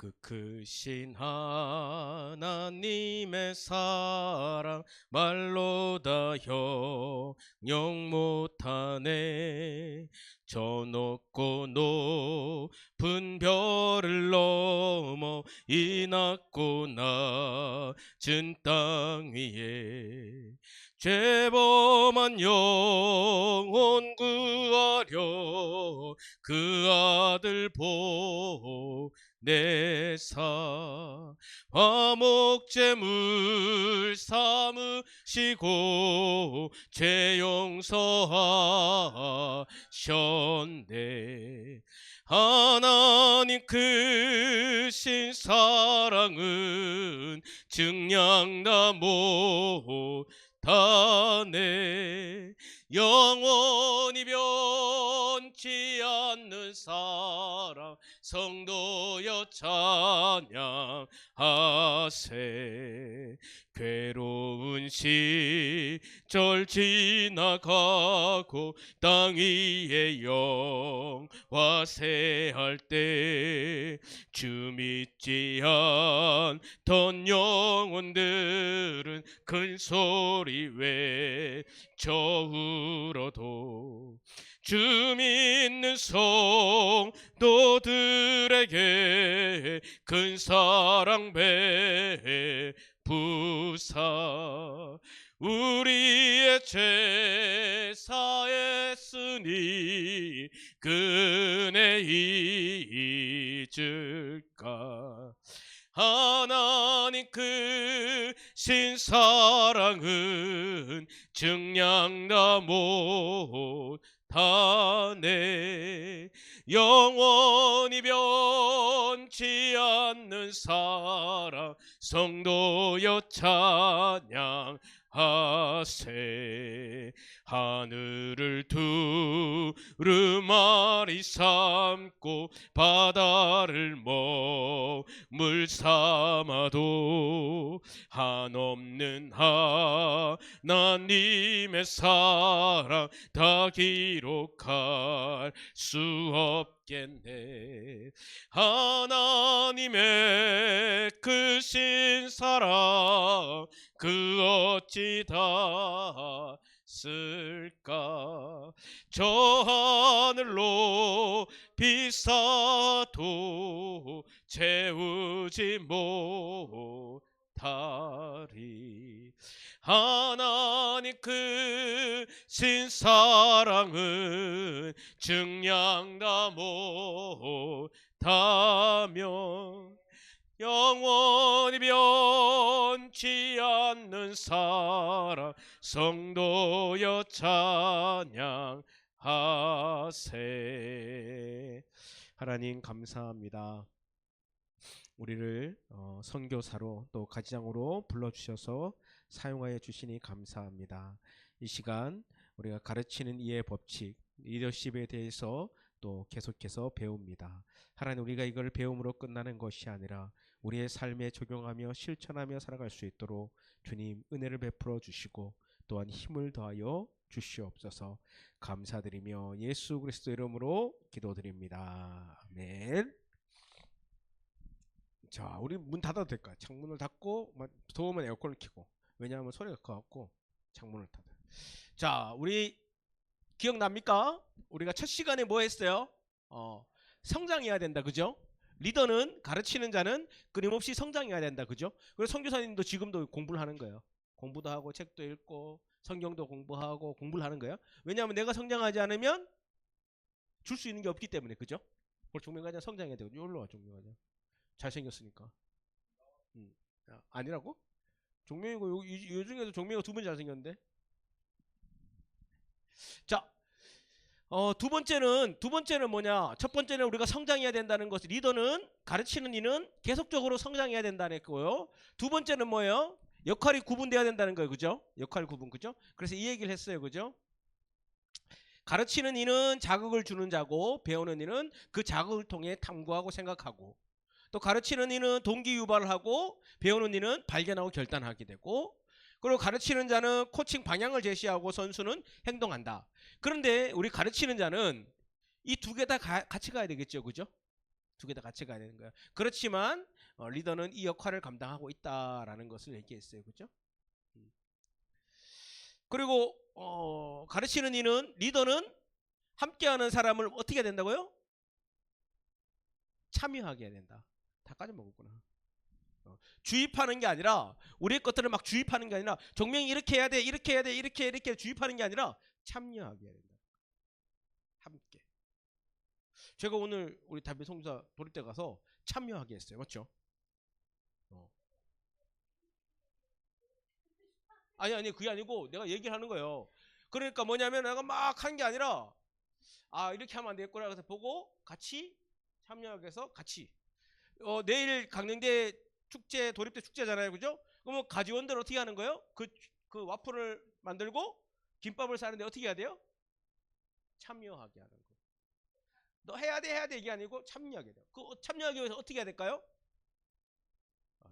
그 크신 하나님의 사랑 말로 다 형용 못하네. 저 높고 높은 별을 넘어 이 낮고 낮은 땅 위에 죄범한 영혼 구하려 그 아들 보내사 화목제물 삼으시고 죄 용서하셨네. 하나님 크신 사랑은 증량다 못하네. 영원히 변치 않는 사랑 성도여 찬양하세. 괴로운 시절 지나가고 땅 위에 영화세할 때 주 믿지 않던 영혼들은 큰 소리 외쳐 울어도 주 믿는 성도들에게 큰 사랑 베푸사 우리의 죄 사했으니 그네 잊을까. 하나님 크신 사랑은 증량다 못하네. 영원히 변치 않는 사랑 성도여 찬양하세. 하늘을 두루마리 삼고 바다를 먹물 삼아도 한없는 하나님의 사랑 다 기록할 수 없겠네. 하나님의 크신 사랑 그 어찌 다 쓸까. 저 하늘로 비싸도 채우지 못하리. 하나님 크신 사랑은 증량다 못하며 영원히 변치 않는 사랑 성도여 찬양하세. 하나님 감사합니다. 우리를 선교사로 또 가지장으로 불러주셔서 사용하여 주시니 감사합니다. 이 시간 우리가 가르치는 이해 법칙, 리더십에 대해서 또 계속해서 배웁니다. 하나님, 우리가 이걸 배움으로 끝나는 것이 아니라 우리의 삶에 적용하며 실천하며 살아갈 수 있도록 주님 은혜를 베풀어 주시고 또한 힘을 더하여 주시옵소서. 감사드리며 예수 그리스도 이름으로 기도드립니다. 아멘. 자, 우리 문 닫아도 될까요? 창문을 닫고 더우면 에어컨을 켜고. 왜냐하면 소리가 커갖고 창문을 닫아요. 자, 우리 기억납니까? 우리가 첫 시간에 뭐 했어요? 성장해야 된다, 그죠? 리더는, 가르치는 자는 끊임없이 성장해야 된다, 그죠? 그래서 선교사님도 지금도 공부를 하는 거예요. 공부도 하고 책도 읽고 성경도 공부하고 공부를 하는 거예요. 왜냐하면 내가 성장하지 않으면 줄 수 있는 게 없기 때문에, 그죠? 우리 종명과장 성장해야 되고. 여기로 와, 종명과장. 잘생겼으니까. 아니라고? 종명이고 요 중에서 종명이가 두 번 잘생겼는데. 자, 두 번째는 뭐냐? 첫 번째는 우리가 성장해야 된다는 것을, 리더는, 가르치는 이는 계속적으로 성장해야 된다는 거고요. 두 번째는 뭐예요? 역할이 구분돼야 된다는 거예요, 그죠? 역할 구분, 그죠? 그래서 이 얘기를 했어요, 그죠? 가르치는 이는 자극을 주는 자고, 배우는 이는 그 자극을 통해 탐구하고 생각하고, 또 가르치는 이는 동기 유발을 하고, 배우는 이는 발견하고 결단하게 되고, 그리고 가르치는 자는 코칭 방향을 제시하고 선수는 행동한다. 그런데 우리 가르치는 자는 이 두 개 다 같이 가야 되겠죠, 그죠? 두 개 다 같이 가야 되는 거야. 그렇지만 리더는 이 역할을 감당하고 있다라는 것을 얘기했어요. 그죠? 그리고 가르치는 이는 리더는 함께하는 사람을 어떻게 해야 된다고요? 참여하게 해야 된다. 다 까지 먹었구나. 주입하는 게 아니라 우리의 것들을 막 주입하는 게 아니라 종명이 이렇게 해야 돼, 이렇게 해야 돼, 이렇게 주입하는 게 아니라 참여하게 해야 된다. 함께. 제가 오늘 우리 담배 송사 도립대 가서 참여하게 했어요. 맞죠? 아니 그게 아니고 내가 얘기를 하는 거예요. 그러니까 뭐냐면 내가 막 한 게 아니라 아 이렇게 하면 안 되겠구나 그래서 보고 같이 참여하게 해서 같이 내일 강릉대 축제 도립대 축제잖아요. 그죠? 그러면 가지원들 어떻게 하는 거예요? 그 와플을 만들고 김밥을 싸는데 어떻게 해야 돼요? 참여하게 하는 거예요. 너 해야 돼 이게 아니고 참여하게 돼요. 그 참여하기 위해서 어떻게 해야 될까요?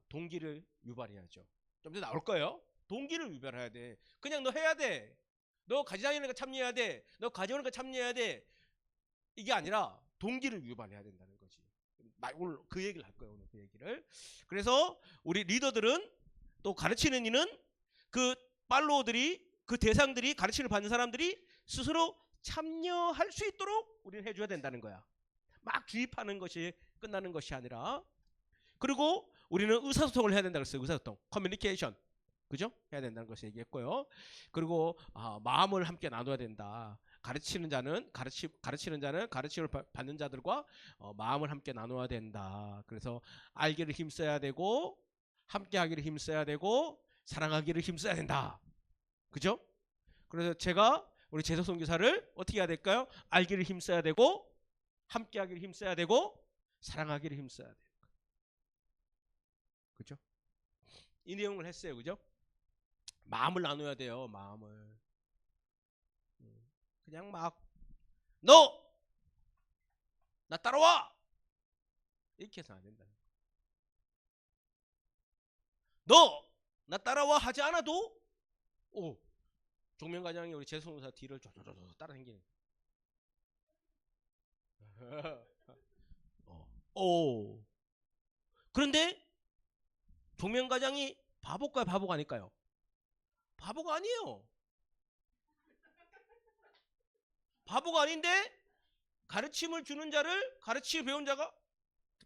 동기를 유발해야죠. 좀 더 나올 거예요. 동기를 유발해야 돼. 그냥 너 해야 돼. 너 가지다니니까 참여해야 돼. 너 가져오니까 참여해야 돼. 이게 아니라 동기를 유발해야 된다는 거지. 오늘 그 얘기를 할 거예요. 오늘 그 얘기를. 그래서 우리 리더들은 또 가르치는 이는 그 팔로워들이 그 대상들이 가르침을 받는 사람들이 스스로 참여할 수 있도록 우리는 해줘야 된다는 거야. 막 주입하는 것이 끝나는 것이 아니라. 그리고 우리는 의사소통을 해야 된다 그랬어요. 의사소통, 커뮤니케이션, 그죠? 해야 된다는 것을 얘기했고요. 그리고 마음을 함께 나눠야 된다. 가르치는 자는 가르침을 받는 자들과 마음을 함께 나눠야 된다. 그래서 알기를 힘써야 되고 함께하기를 힘써야 되고 사랑하기를 힘써야 된다. 그죠? 그래서 제가 우리 재석선 교사를 어떻게 해야 될까요? 알기를 힘써야 되고 함께하기를 힘써야 되고 사랑하기를 힘써야 돼요. 그죠? 이 내용을 했어요. 그죠? 마음을 나눠야 돼요. 마음을. 그냥 막 너! 나 따라와! 이렇게 해서 안 된다. 너! 나 따라와 하지 않아도 종면과장이 우리 재성사 뒤를 쫙쫙쫙 따라다니는 그런데 종면과장이 바보일까요? 바보가 아닐까요? 바보가 아니에요. 바보가 아닌데 가르침을 주는 자를 가르치 배운 자가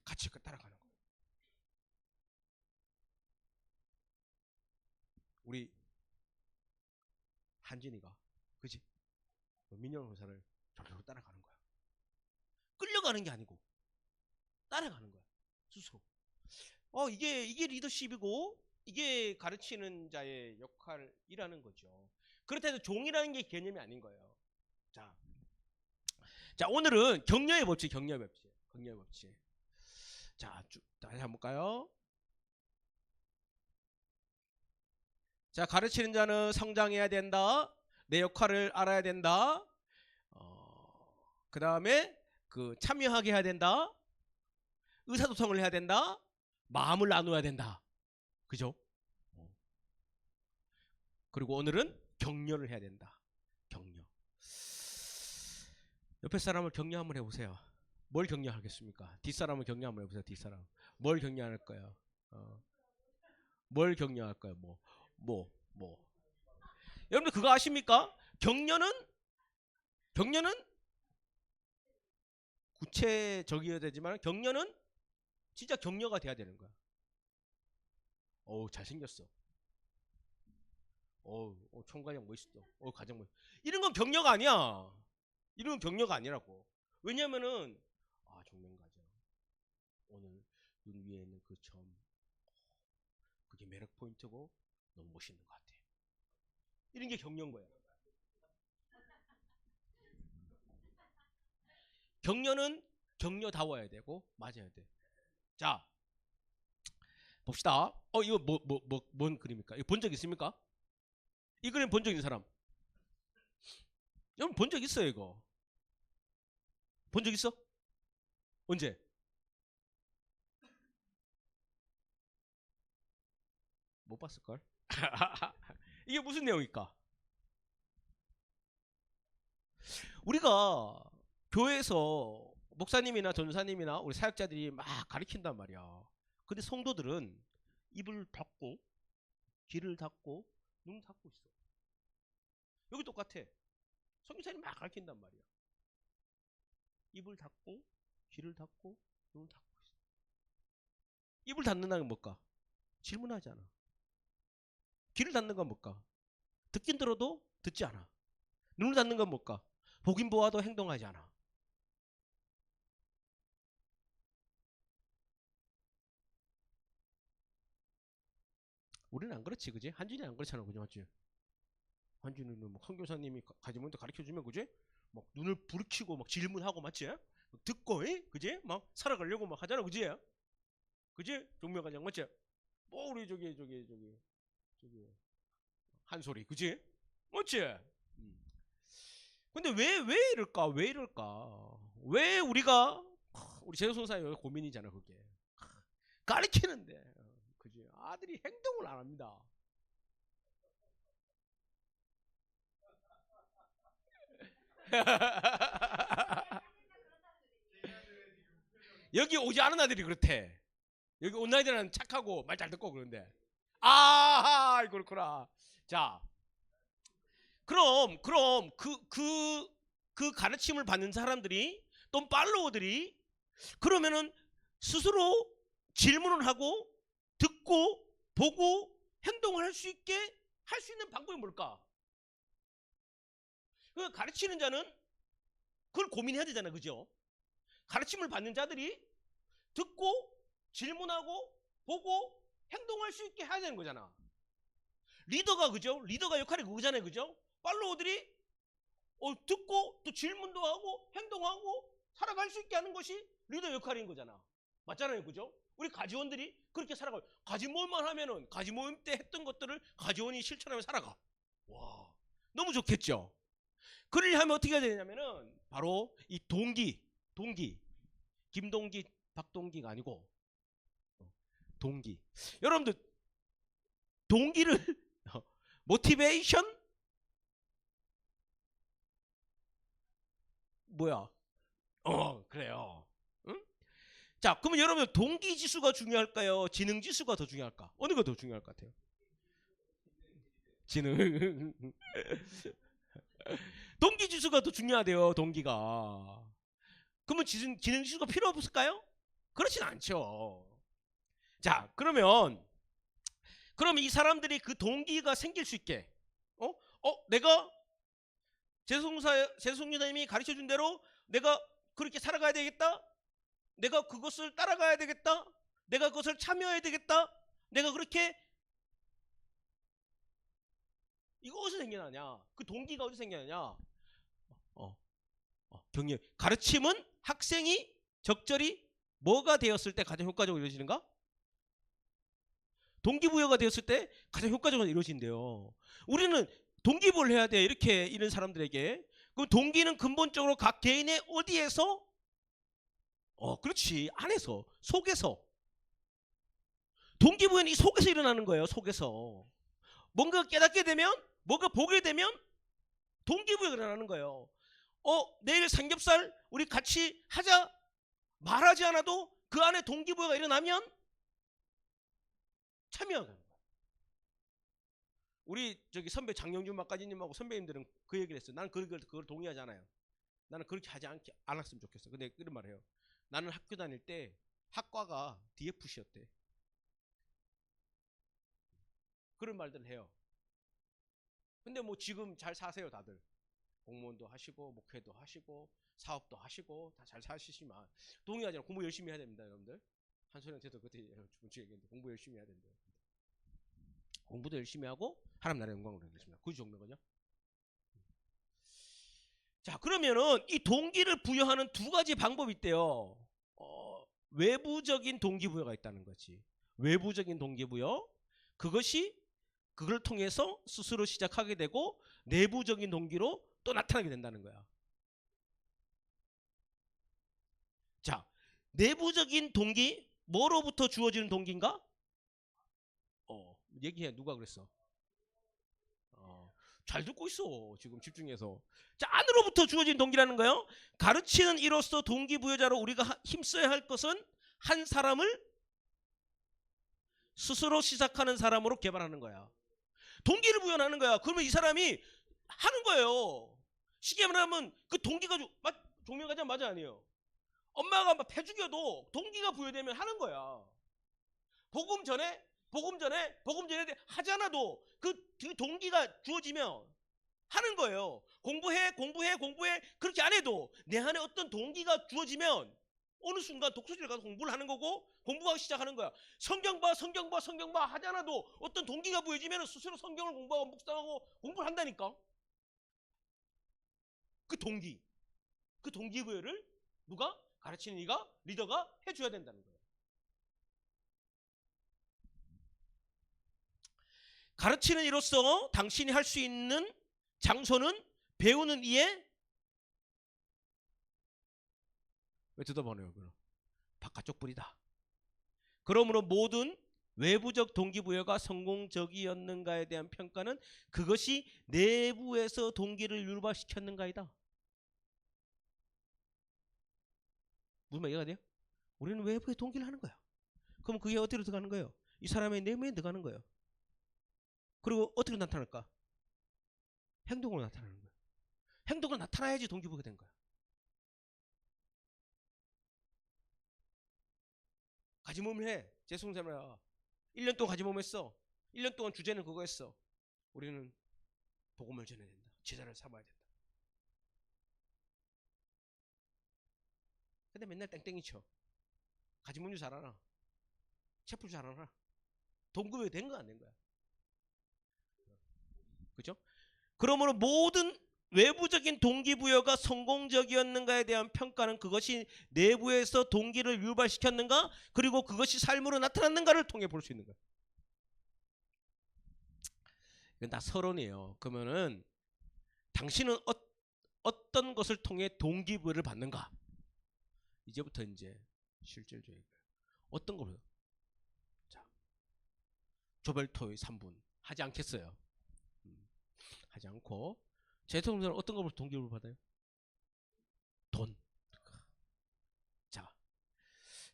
같이 따라가는 거예요. 우리 한진이가 그지? 민영 회사를 저렇게 따라가는 거야. 끌려가는 게 아니고 따라가는 거야. 스스로. 이게 리더십이고 이게 가르치는 자의 역할이라는 거죠. 그렇다 해서 종이라는 게 개념이 아닌 거예요. 자 오늘은 격려의 법칙. 자, 다시 한번 볼까요? 자, 가르치는 자는 성장해야 된다. 내 역할을 알아야 된다. 그 다음에 참여하게 해야 된다. 의사소통을 해야 된다. 마음을 나눠야 된다. 그죠? 그리고 오늘은 격려를 해야 된다. 격려. 옆에 사람을 격려 한번 해보세요. 뭘 격려하겠습니까? 뒷사람을 격려 한번 해보세요. 뒷사람. 뭘 격려할 거예요? 뭘 격려할 거예요? 뭐. 여러분들 그거 아십니까? 격려는 구체적이어야 되지만 격려는 진짜 격려가 돼야 되는 거야. 잘생겼어. 총괄형 멋있어. 가장 멋있어. 이런 건 격려가 아니야. 이런 건 격려가 아니라고. 왜냐면은 종면가죠. 오늘 눈 위에 있는 그 점 그게 매력 포인트고 너무 멋있는 것 같아. 이런 게 격려인 거야. 격려는 격려다워야 되고 맞아야 돼. 자 봅시다. 이거 뭔 그림입니까? 이거 본 적 있습니까? 이 그림 본 적 있는 사람? 여러분 본 적 있어요 이거? 본 적 있어? 언제? 못 봤을걸? 이게 무슨 내용일까? 우리가 교회에서 목사님이나 전사님이나 우리 사역자들이 막 가르친단 말이야. 근데 성도들은 입을 닫고 귀를 닫고 눈 닫고 있어. 여기 똑같아. 선교사님 막 가르친단 말이야. 입을 닫고 귀를 닫고 눈을 닫고 있어. 입을 닫는다는 건 뭘까? 질문하지 않아. 귀를 닫는 건 뭘까? 듣긴 들어도 듣지 않아. 눈을 닫는 건 뭘까? 보긴 보아도 행동하지 않아. 우리는 안 그렇지, 그지? 한준이 안 그렇잖아, 그지? 맞지? 한준이는 뭐 선교사님이 가지문도 가르쳐주면, 그지? 막 눈을 부르키고 막 질문하고, 맞지? 막 듣고, 그지? 막 살아가려고 막 하잖아, 그지? 그지? 종묘관장, 맞지? 뭐 우리 저기 한소리, 그지? 맞지? 음. 근데 왜 이럴까? 왜 이럴까? 왜 우리 제소사의 고민이잖아, 그게. 가르치는데, 그지? 아들이 행동을 안 합니다. 여기 오지 않은 아들이 그렇대. 여기 온 아이들은 착하고 말 잘 듣고 그런데. 아, 그렇구나. 자, 그럼 그 가르침을 받는 사람들이 또 팔로워들이 그러면은 스스로 질문을 하고 듣고 보고 행동을 할 수 있게 할 수 있는 방법이 뭘까? 그 가르치는 자는 그걸 고민해야 되잖아, 그죠? 가르침을 받는 자들이 듣고 질문하고 보고 행동할 수 있게 해야 되는 거잖아. 리더가 그죠? 리더가 역할이 그거잖아요, 그죠? 팔로워들이 듣고 또 질문도 하고 행동하고 살아갈 수 있게 하는 것이 리더 역할인 거잖아. 맞잖아요, 그죠? 우리 가지원들이 그렇게 살아가요. 가지모임만 하면은 가지모임 때 했던 것들을 가지원이 실천하며 살아가. 와, 너무 좋겠죠? 그러려면 어떻게 해야 되냐면은 바로 이 동기, 김동기, 박동기가 아니고 동기. 여러분들 동기를 모티베이션 뭐야? 그래요. 응? 자, 그러면 여러분 동기 지수가 중요할까요? 지능 지수가 더 중요할까? 어느 가 더 중요할 것 같아요? 지능. 동기 지수가 더 중요하대요. 동기가. 그러면 지능 지수가 필요 없을까요? 그렇진 않죠. 자, 그럼 이 사람들이 그 동기가 생길 수 있게 내가 재송유사님이 가르쳐 준 대로 내가 그렇게 살아가야 되겠다. 내가 그것을 따라가야 되겠다. 내가 그것을 참여해야 되겠다. 내가 그렇게 이거 어디서 생겨나냐? 그 동기가 어디서 생겨나냐? 경력. 가르침은 학생이 적절히 뭐가 되었을 때 가장 효과적으로 이루어지는가? 동기부여가 되었을 때 가장 효과적으로 이루어진대요. 우리는 동기부여를 해야 돼. 이렇게 이런 사람들에게. 그럼 동기는 근본적으로 각 개인의 어디에서? 그렇지. 안에서, 속에서. 동기부여는 이 속에서 일어나는 거예요. 속에서. 뭔가 깨닫게 되면, 뭔가 보게 되면 동기부여가 일어나는 거예요. 내일 삼겹살 우리 같이 하자. 말하지 않아도 그 안에 동기부여가 일어나면 참여하는 거예요. 우리 저기 선배 장영준 막가지님하고 선배님들은 그 얘기를 했어요. 나는 그걸 동의하지 않아요. 나는 그렇게 하지 않았으면 좋겠어. 근데 이런 말을 해요. 나는 학교 다닐 때 학과가 DFC였대. 그런 말들을 해요. 근데 뭐 지금 잘 사세요, 다들. 공무원도 하시고 목회도 하시고 사업도 하시고 다 잘 사시지만 동의하지 않아. 공부 열심히 해야 됩니다, 여러분들. 한소리한테도 그때 얘기했는데 공부 열심히 해야 된대요. 공부도 열심히 하고 하나님 나라의 영광을 누리겠습니다. 그 정도 거죠. 자, 그러면은 이 동기를 부여하는 두 가지 방법이 있대요. 외부적인 동기부여가 있다는 거지. 외부적인 동기부여. 그걸 통해서 스스로 시작하게 되고 내부적인 동기로 또 나타나게 된다는 거야. 자, 내부적인 동기, 뭐로부터 주어지는 동기인가? 얘기해. 누가 그랬어? 잘 듣고 있어. 지금 집중해서. 자, 안으로부터 주어진 동기라는 거예요. 가르치는 이로써 동기부여자로 우리가 힘써야 할 것은 한 사람을 스스로 시작하는 사람으로 개발하는 거야. 동기를 부여하는 거야. 그러면 이 사람이 하는 거예요. 쉽게 말하면 그 동기가 종명가자 맞아 아니에요. 엄마가 막 패죽여도 동기가 부여되면 하는 거야. 복음 전에 하지 않아도 그 동기가 주어지면 하는 거예요. 공부해 그렇게 안 해도 내 안에 어떤 동기가 주어지면 어느 순간 독서실에 가서 공부를 하는 거고 공부하기 시작하는 거야. 성경 봐 하지 않아도 어떤 동기가 부여지면 스스로 성경을 공부하고 묵상하고 공부를 한다니까. 그 동기부여를 누가? 가르치는 이가, 리더가 해줘야 된다는 거예요. 가르치는 이로써 당신이 할 수 있는 장소는 배우는 이의 왜 뜯어보네요. 바깥쪽 뿌리다. 그러므로 모든 외부적 동기부여가 성공적이었는가에 대한 평가는 그것이 내부에서 동기를 율발시켰는가이다. 무슨 말 이해가 돼요? 우리는 외부에 동기를 하는 거야. 그럼 그게 어디로 들어가는 거예요? 이 사람의 내면에 들어가는 거예요. 그리고 어떻게 나타날까? 행동으로 나타나는 거예요. 행동으로 나타나야지 동기부여가 된 거야. 가지몸을 해. 재수생활아. 1년 동안 가지몸 했어. 1년 동안 주제는 그거 했어. 우리는 복음을 전해야 된다. 제자를 삼아야 된다. 근데 맨날 땡땡이 쳐. 가지몸 잘하나? 채플 잘하나? 동기부여 된 거 안 된 거야. 그죠? 그러므로 모든 외부적인 동기부여가 성공적이었는가에 대한 평가는 그것이 내부에서 동기를 유발시켰는가 그리고 그것이 삶으로 나타났는가를 통해 볼 수 있는 거예요. 이건 다 서론이에요. 그러면은 당신은 어떤 것을 통해 동기부여를 받는가? 이제부터 이제 실질적인 거예요. 어떤 걸로? 자, 조별토의 3분 하지 않겠어요. 하지 않고 재수생활은 어떤 걸로 동기부여를 받아요? 돈. 자,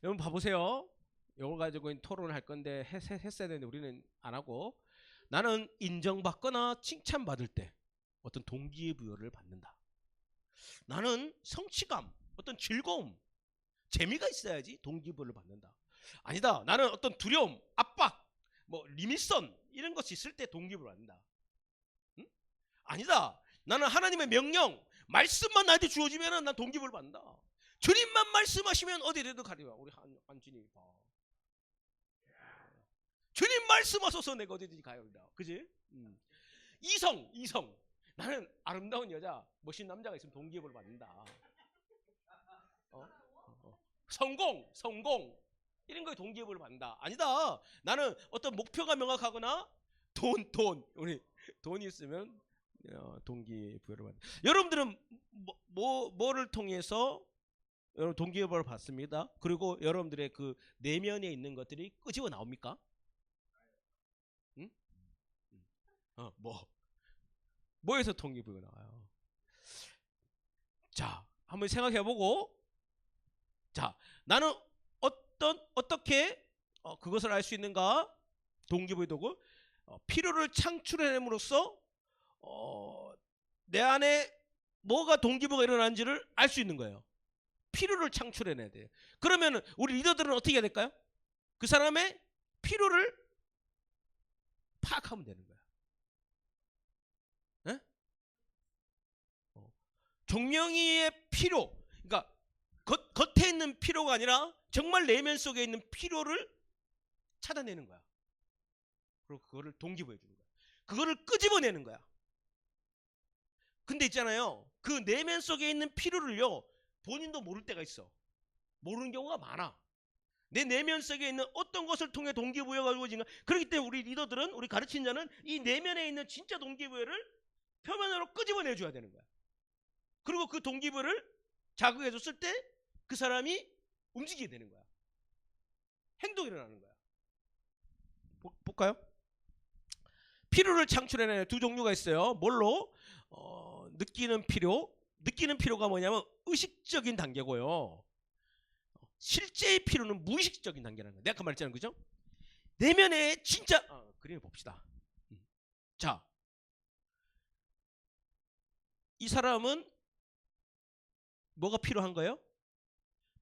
여러분 봐보세요. 이걸 가지고 토론을 할 건데 했어야 되는데 우리는 안 하고 나는 인정받거나 칭찬받을 때 어떤 동기부여를 받는다. 나는 성취감, 어떤 즐거움, 재미가 있어야지 동기부여를 받는다. 아니다. 나는 어떤 두려움, 압박, 리미션 이런 것이 있을 때 동기부여를 받는다. 응? 아니다. 나는 하나님의 명령, 말씀만 나한테 주어지면 난 동기부여를 받는다. 주님만 말씀하시면 어디라도 가리라. 우리 한진이 봐. 주님 말씀하소서 내가 어디든지 가요. 그지? 이성. 나는 아름다운 여자, 멋진 남자가 있으면 동기부여를 받는다. 성공. 이런 거에 동기부여를 받는다. 아니다. 나는 어떤 목표가 명확하거나 우리 돈이 있으면 동기부여를 받는다. 여러분들은 뭐를 통해서 여러분 동기부여를 받습니다. 그리고 여러분들의 그 내면에 있는 것들이 끄집어 나옵니까? 응? 뭐에서 동기부여가 나와요? 자, 한번 생각해보고, 자, 나는 어떻게 그것을 알 수 있는가? 동기부여 도구, 필요를 창출해냄으로써 내 안에 뭐가 동기부여가 일어나는지를 알 수 있는 거예요. 필요를 창출해내야 돼요. 그러면 우리 리더들은 어떻게 해야 될까요? 그 사람의 필요를 파악하면 되는 거야. 네? 종명이의 필요, 그러니까 겉에 있는 필요가 아니라 정말 내면 속에 있는 필요를 찾아내는 거야. 그리고 그거를 동기부여해 주는 거야. 그거를 끄집어내는 거야. 근데 있잖아요. 그 내면 속에 있는 필요를요. 본인도 모를 때가 있어. 모르는 경우가 많아. 내 내면 속에 있는 어떤 것을 통해 동기부여가 이루어진가. 그렇기 때문에 우리 리더들은, 우리 가르친 자는 이 내면에 있는 진짜 동기부여를 표면으로 끄집어내줘야 되는 거야. 그리고 그 동기부여를 자극해줬을 때 그 사람이 움직이게 되는 거야. 행동이 일어나는 거야. 볼까요? 필요를 창출해내는 두 종류가 있어요. 뭘로? 느끼는 필요. 느끼는 필요가 뭐냐면 의식적인 단계고요. 실제의 필요는 무의식적인 단계라는 거예요. 내가 아까 말했잖아요. 그죠? 내면에 진짜 그림을 봅시다. 자, 이 사람은 뭐가 필요한 거예요?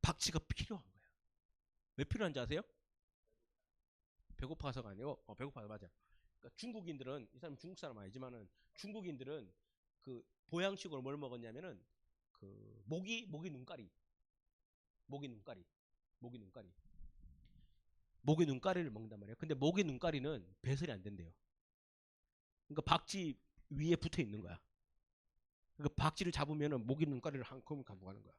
박쥐가 필요한 거예요. 왜 필요한지 아세요? 배고파서가 아니고 배고파서 맞아. 그러니까 중국인들은 이 사람 중국 사람 아니지만은 중국인들은 그 보양식으로 뭘 먹었냐면은 그 모기 눈가리, 모기 눈가리, 모기 눈가리, 모기 눈가리를 먹는단 말이에요. 근데 모기 눈가리는 배설이 안 된대요. 그러니까 박쥐 위에 붙어 있는 거야. 그러니까 박쥐를 잡으면은 모기 눈가리를 한꺼번에 가져가는 거야.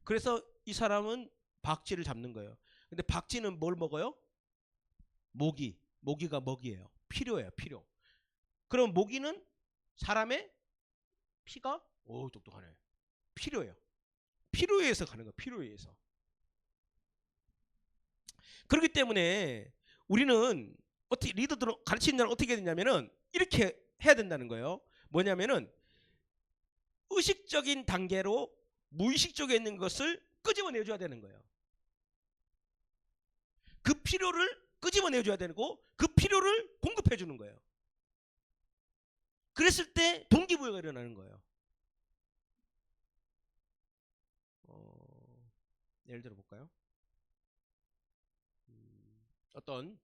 그래서 이 사람은 박쥐를 잡는 거예요. 근데 박쥐는 뭘 먹어요? 모기가 먹이에요. 필요해요, 필요. 그럼 모기는 사람의 피가 똑똑하네. 필요해요. 필요에 의해서 가는 거야. 필요에 의해서. 그렇기 때문에 우리는 어떻게 리더들은 가르치는 자는 어떻게 되냐면은 이렇게 해야 된다는 거예요. 뭐냐면은 의식적인 단계로 무의식적에 있는 것을 끄집어내줘야 되는 거예요. 그 필요를 끄집어내줘야 되고 그 필요를 공급해주는 거예요. 그랬을 때 동기부여가 일어나는 거예요. 예를 들어 볼까요? 어떤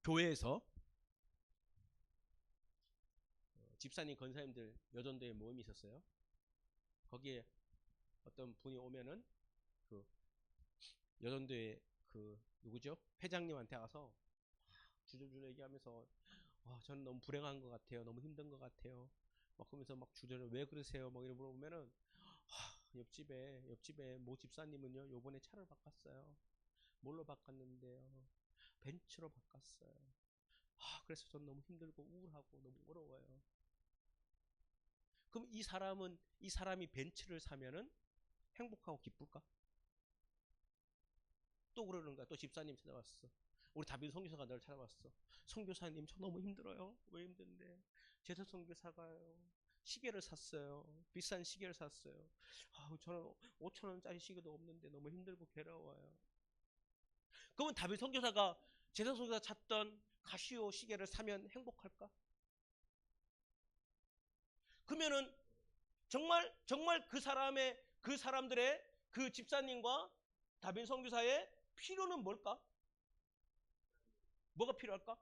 교회에서 집사님, 권사님들 여전도의 모임이 있었어요. 거기에 어떤 분이 오면은 그 여전도의 그 누구죠? 회장님한테 가서 주저주저 얘기하면서 저는 너무 불행한 것 같아요. 너무 힘든 것 같아요. 막 그러면서 막 주저를 왜 그러세요? 막 이런 물어보면은 옆집에 모 집사님은요 요번에 차를 바꿨어요. 뭘로 바꿨는데요? 벤츠로 바꿨어요. 그래서 전 너무 힘들고 우울하고 너무 어려워요. 그럼 이 사람이 벤츠를 사면은 행복하고 기쁠까? 또 그러는 거야. 또 집사님 찾아왔어. 우리 다빈 선교사가 널 찾아왔어. 선교사님 저 너무 힘들어요. 왜 힘든데? 제사 선교사가요. 시계를 샀어요. 비싼 시계를 샀어요. 저는 5천 원짜리 시계도 없는데 너무 힘들고 괴로워요. 그러면 다빈 선교사가 제사 선교사 찾던 카시오 시계를 사면 행복할까? 그러면은 정말 그 사람들의 그 집사님과 다빈 선교사의 필요는 뭘까? 뭐가 필요할까?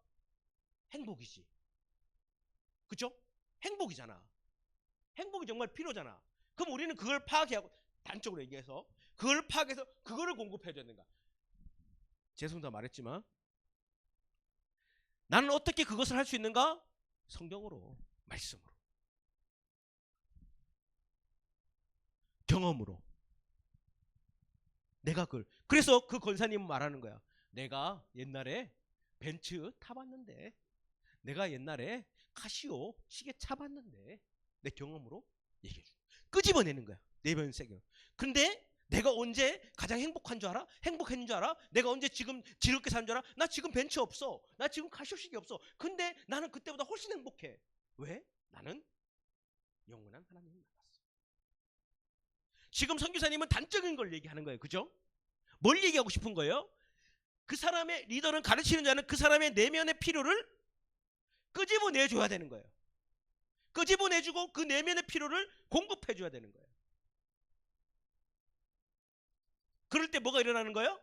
행복이지. 그죠? 행복이잖아. 행복이 정말 필요잖아. 그럼 우리는 그걸 파악하고 단적으로 얘기해서 그걸 파악해서 그거를 공급해야 되는가? 죄송합니다 말했지만 나는 어떻게 그것을 할 수 있는가? 성경으로, 말씀으로, 경험으로. 내가 그래서 그 권사님은 말하는 거야. 내가 옛날에 벤츠 타봤는데, 내가 옛날에 카시오 시계 차봤는데, 내 경험으로 얘기해 줘. 끄집어내는 거야. 내면 세계. 근데 내가 언제 가장 행복한 줄 알아? 행복했는 줄 알아? 내가 언제 지금 즐겁게 사는 줄 알아? 나 지금 벤츠 없어. 나 지금 카시오 시계 없어. 근데 나는 그때보다 훨씬 행복해. 왜? 나는 영원한 하나님을 만났어. 지금 선교사님은 단적인 걸 얘기하는 거예요. 그죠? 뭘 얘기하고 싶은 거예요? 그 사람의 리더는 가르치는 자는 그 사람의 내면의 필요를 끄집어내줘야 되는 거예요. 끄집어내주고 그 내면의 필요를 공급해줘야 되는 거예요. 그럴 때 뭐가 일어나는 거예요?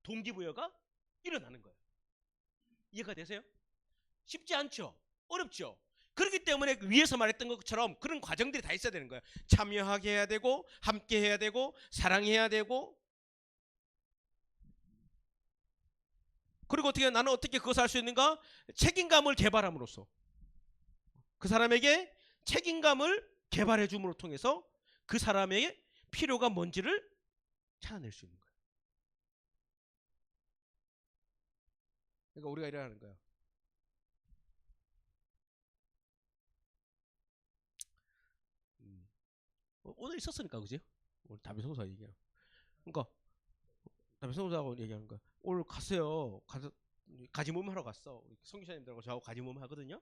동기부여가 일어나는 거예요. 이해가 되세요? 쉽지 않죠? 어렵죠? 그렇기 때문에 위에서 말했던 것처럼 그런 과정들이 다 있어야 되는 거예요. 참여하게 해야 되고 함께 해야 되고 사랑해야 되고 그리고 나는 어떻게 그것을 할 수 있는가? 책임감을 개발함으로써 그 사람에게 책임감을 개발해 줌으로 통해서 그 사람의 필요가 뭔지를 찾아낼 수 있는 거예요. 그러니까 우리가 이래야 하는 거예요. 오늘 있었으니까 그지? 오늘 담임 성사 얘기야. 그러니까 담임 성사하고 얘기하는 거야. 오늘 갔어요. 가서 가지모임 하러 갔어. 선교사님들하고 저하고 가지모임 하거든요.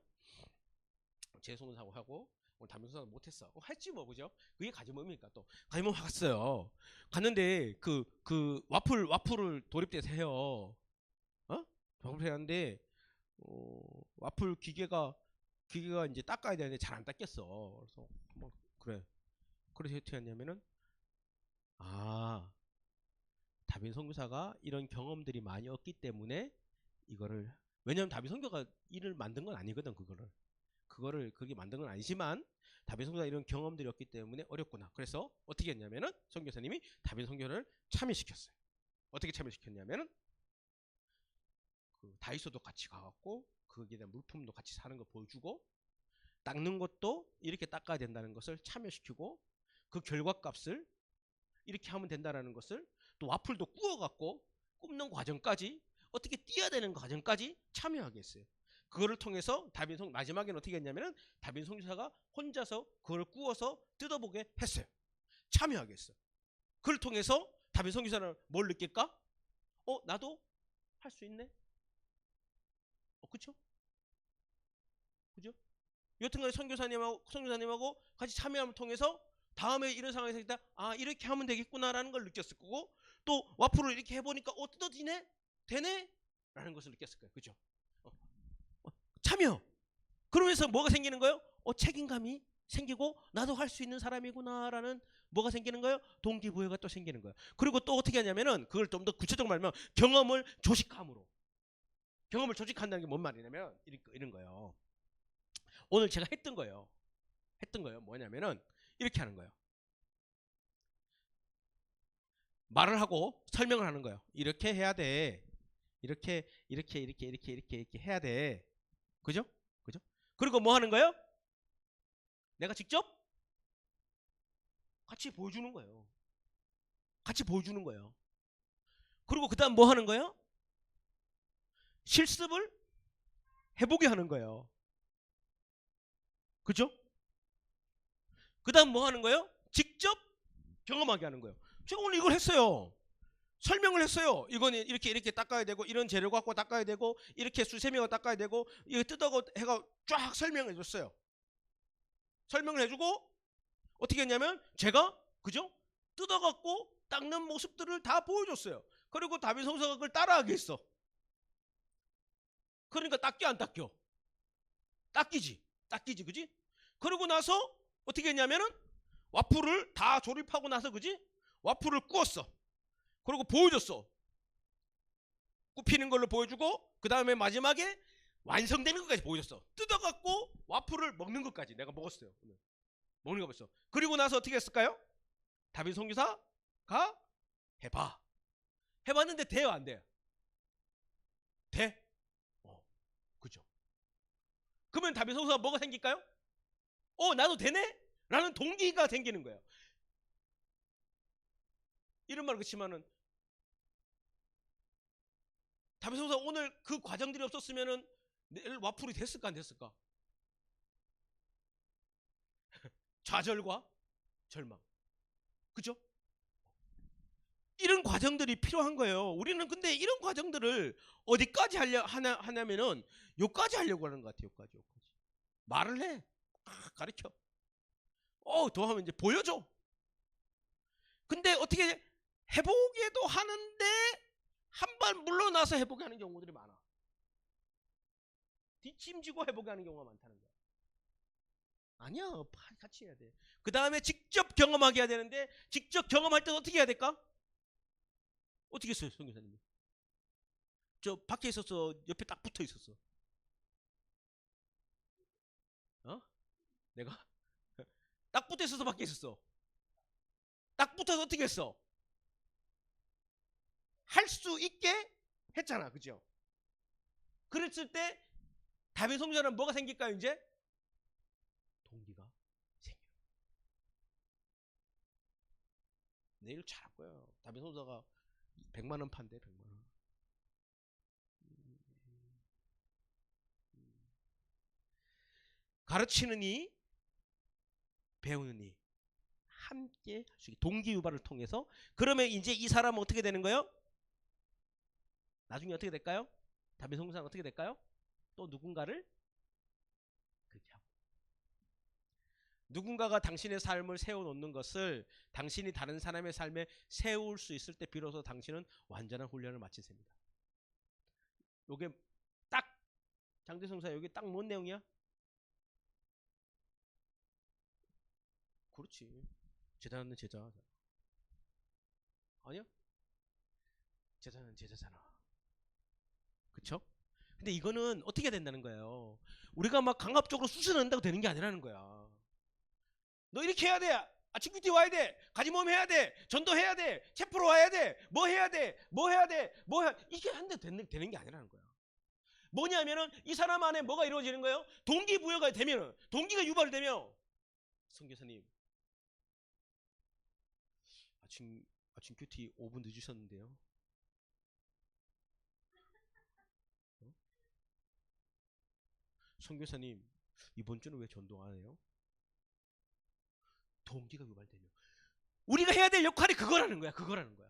재송사하고 하고 오늘 담임선사 못했어. 했지 뭐 그죠? 그게 가지모임이니까 또 가지모임 갔어요. 갔는데 그 와플을 도립돼서 해요. 어? 와플 해는데 와플 기계가 이제 닦아야 되는데 잘 안 닦였어. 그래서 뭐 그래. 그래서 어떻게 했냐면은 다빈 선교사가 이런 경험들이 많이 없기 때문에 이거를 왜냐면 다빈 선교가 일을 만든 건 아니거든 그게 만든 건 아니지만 다빈 선교사 이런 경험들이 없기 때문에 어렵구나. 그래서 어떻게 했냐면은 선교사님이 다빈 선교를 참여시켰어요. 어떻게 참여시켰냐면은 그 다이소도 같이 가갖고 거기에 대한 물품도 같이 사는 거 보여주고 닦는 것도 이렇게 닦아야 된다는 것을 참여시키고 그 결과값을 이렇게 하면 된다는 것을 또 와플도 구워갖고 굽는 과정까지 어떻게 띄어야 되는 과정까지 참여하게 했어요. 그거를 통해서 마지막에는 어떻게 했냐면은 다빈 선교사가 혼자서 그걸 구워서 뜯어보게 했어요. 참여하게 했어요. 그걸 통해서 다빈 선교사는 뭘 느낄까? 나도 할 수 있네. 그쵸? 그죠? 여튼간에 선교사님하고 같이 참여함을 통해서 다음에 이런 상황에서 있다 이렇게 하면 되겠구나라는 걸 느꼈을 거고 또 와플을 이렇게 해보니까 뜯어지네? 되네? 라는 것을 느꼈을 거예요. 그죠? 참여. 그러면서 뭐가 생기는 거예요? 책임감이 생기고 나도 할 수 있는 사람이구나라는 뭐가 생기는 거예요? 동기부여가 또 생기는 거예요. 그리고 또 어떻게 하냐면은 그걸 좀 더 구체적으로 말하면 경험을 조직함으로. 경험을 조직한다는 게 뭔 말이냐면 이런 거예요. 오늘 제가 했던 거예요. 뭐냐면은 이렇게 하는 거예요. 말을 하고 설명을 하는 거예요. 이렇게 해야 돼. 이렇게 해야 돼. 그죠? 그리고 뭐 하는 거예요? 내가 직접 같이 보여주는 거예요. 그리고 그 다음 뭐 하는 거예요? 실습을 해보게 하는 거예요. 그죠? 그 다음 뭐 하는 거예요? 직접 경험하게 하는 거예요. 제가 오늘 이걸 했어요. 설명을 했어요. 이거는 이렇게 닦아야 되고 이런 재료 갖고 닦아야 되고 이렇게 수세미가 닦아야 되고 이거 뜯어고 해가 쫙 설명해 줬어요. 설명을 해주고 어떻게 했냐면 제가 그죠? 뜯어갖고 닦는 모습들을 다 보여줬어요. 그리고 다빈 선수가 그걸 따라하게 했어. 그러니까 닦여 안 닦여? 닦이지 그지? 그러고 나서 어떻게 했냐면은 와플을 다 조립하고 나서 그지? 와플을 구웠어. 그리고 보여줬어. 굽히는 걸로 보여주고 그 다음에 마지막에 완성되는 것까지 보여줬어. 뜯어갖고 와플을 먹는 것까지 내가 먹었어요. 먹는 거 봤어. 그리고 나서 어떻게 했을까요? 다빈 선교사가 해봤는데 돼요 안 돼요? 돼? 그죠? 그러면 다빈 선교사가 뭐가 생길까요? 나도 되네? 라는 동기가 생기는 거예요. 이런 말 그렇지만은 다빈 선교사 오늘 그 과정들이 없었으면은 내일 와플이 됐을까 안 됐을까? 좌절과 절망. 그죠? 이런 과정들이 필요한 거예요. 우리는 근데 이런 과정들을 어디까지 하냐면은 요까지 하려고 하는 것 같아요. 요까지. 말을 해. 가르쳐. 더 하면 이제 보여줘. 근데 어떻게 해보게도 하는데 한 발 물러나서 해보게 하는 경우들이 많아. 뒷짐지고 해보게 하는 경우가 많다는 거야. 아니야. 같이 해야 돼. 그 다음에 직접 경험하게 해야 되는데 직접 경험할 때 어떻게 해야 될까? 어떻게 했어요, 선교사님이? 저 밖에 있었어. 옆에 딱 붙어 있었어. 내가 딱 붙어 있어서 밖에 있었어. 딱 붙어서 어떻게 했어? 할 수 있게 했잖아, 그죠? 그랬을 때 다빈 선교사는 뭐가 생길까요, 이제? 동기가 생겨. 내일 잘할 거야. 다빈 선교사가 100만 원 판대, 100만 원. 가르치는 이, 배우는 이 함께 할 수 있게 동기 유발을 통해서 그러면 이제 이 사람은 어떻게 되는 거예요? 나중에 어떻게 될까요? 답의 성사는 어떻게 될까요? 또 누군가를 그렇게 하고. 누군가가 당신의 삶을 세워놓는 것을 당신이 다른 사람의 삶에 세울 수 있을 때 비로소 당신은 완전한 훈련을 마친 셈입니다. 요게 딱 장대성사 여기 딱 뭔 내용이야? 그렇지. 제자는 제자. 아니야? 제자는 제자잖아. 그쵸? 근데 이거는 어떻게 해야 된다는 거예요? 우리가 막 강압적으로 수선한다고 되는 게 아니라는 거야. 너 이렇게 해야 돼. 아침 큐티 와야 돼. 가지모임 해야 돼. 전도해야 돼. 체포로 와야 돼. 뭐 해야 돼. 뭐 해야 돼. 뭐 해야 이게 한데 되는 게 아니라는 거야. 뭐냐면은 이 사람 안에 뭐가 이루어지는 거예요? 동기부여가 되면은 동기가 유발되면 선교사님 아침 큐티 5분 늦으셨는데요. 선교사님 이번 주는 왜 전도 안 해요? 동기가 유발되면 우리가 해야 될 역할이 그거라는 거야. 그거라는 거야.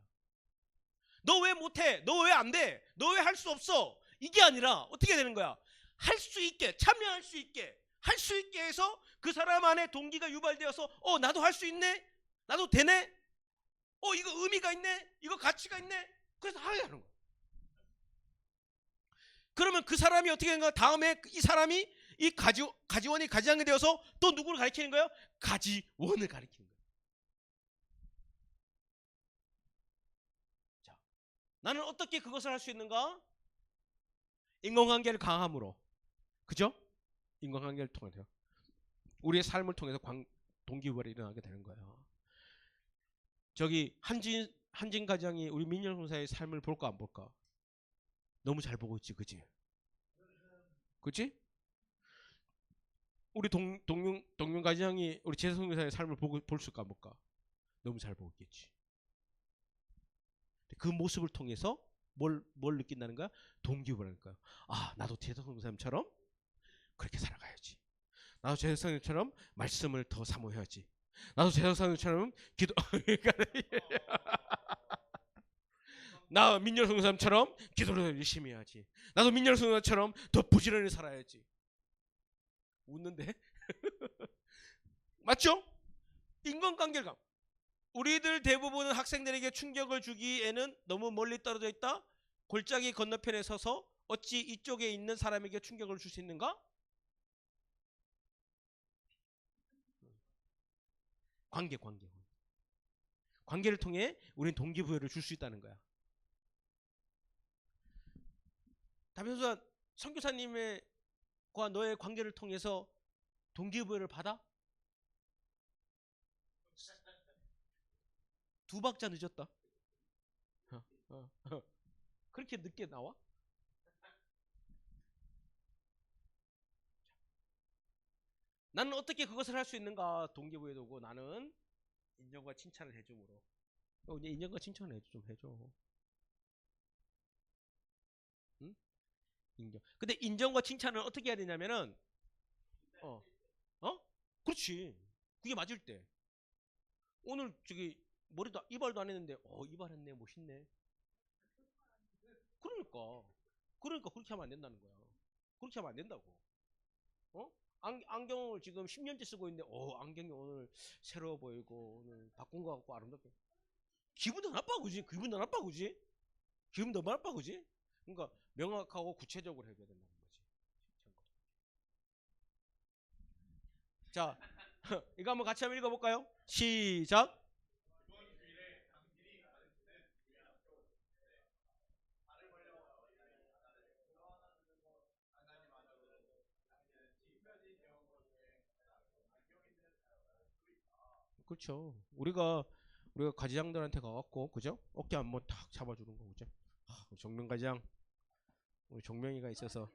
너 왜 못해? 너 왜 안 돼? 너 왜 할 수 없어? 이게 아니라 어떻게 되는 거야? 할 수 있게 참여할 수 있게 할 수 있게 해서 그 사람 안에 동기가 유발되어서 나도 할 수 있네? 나도 되네? 이거 의미가 있네? 이거 가치가 있네? 그래서 하게 하는 거야. 그러면 그 사람이 어떻게 되는 거야? 다음에 이 사람이 이 가지원이 가지장이 되어서 또 누구를 가리키는 거예요? 가지원을 가리키는 거예요. 자, 나는 어떻게 그것을 할 수 있는가? 인간관계를 강함으로. 그죠? 인간관계를 통해서 우리의 삶을 통해서 동기부여가 일어나게 되는 거예요. 저기 한진 가장이 우리 민영 선사의 삶을 볼까 안 볼까? 너무 잘 보고 있지, 그지? 그지? 우리 동룡 가장이 우리 재성 교사의 삶을 볼까 안 볼까? 너무 잘 보고 있겠지. 그 모습을 통해서 뭘 느낀다는 거야? 동기부여라는 거야. 아, 나도 재성 교사님처럼 그렇게 살아가야지. 나도 재성 교사님처럼 말씀을 더 사모해야지. 나도 재성 교사님처럼 기도 나 민열 성사님처럼 기도를 열심히 해야지. 나도 민열 성사님처럼 더 부지런히 살아야지. 웃는데? 맞죠? 인간관계가 우리들 대부분은 학생들에게 충격을 주기에는 너무 멀리 떨어져 있다. 골짜기 건너편에 서서 어찌 이쪽에 있는 사람에게 충격을 줄 수 있는가? 관계를 통해 우리는 동기부여를 줄 수 있다는 거야. 담임선수가 선교사님과 너의 관계를 통해서 동기부여를 받아? 2박자 늦었다. 그렇게 늦게 나와? 나는 어떻게 그것을 할 수 있는가? 동기부여 두고 나는 인정과 칭찬을 해줌으로. 이제 인정과 칭찬을 좀 해줘. 응? 인정. 근데 인정과 칭찬을 어떻게 해야 되냐면은 어, 그렇지. 그게 맞을 때. 오늘 저기 머리도 이발도 안 했는데 이발했네 멋있네. 그러니까 그렇게 하면 안 된다는 거야. 그렇게 하면 안 된다고. 어? 안경을 지금 10년째 쓰고 있는데 안경이 오늘 새로워 보이고 오늘 바꾼 거 같고 아름답게. 기분도 나빠 그지? 기분도 나빠 그지? 기분도 나빠 그지? 그러니까 명확하고 구체적으로 해줘야 된다는 거지. 자, 이거 한번 같이 한번 읽어볼까요? 시작. 그렇죠. 우리가 가지장들한테 가갖고 그죠? 어깨 한번 탁 잡아주는 거 그죠? 우리 정명 가지장, 우리 정명이가 있어서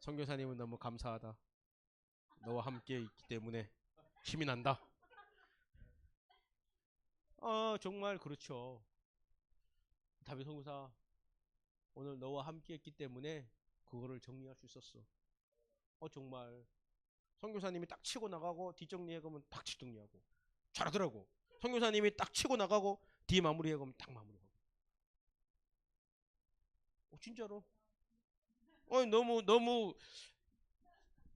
선교사님은 너무 감사하다. 너와 함께 있기 때문에 힘이 난다. 정말 그렇죠. 다비 선교사 오늘 너와 함께 했기 때문에 그거를 정리할 수 있었어. 정말 선교사님이 딱 치고 나가고 뒷정리해 가면 딱 뒷정리하고 잘하더라고. 선교사님이 딱 치고 나가고 뒤 마무리해 가면 딱 마무리하고. 진짜로. 너무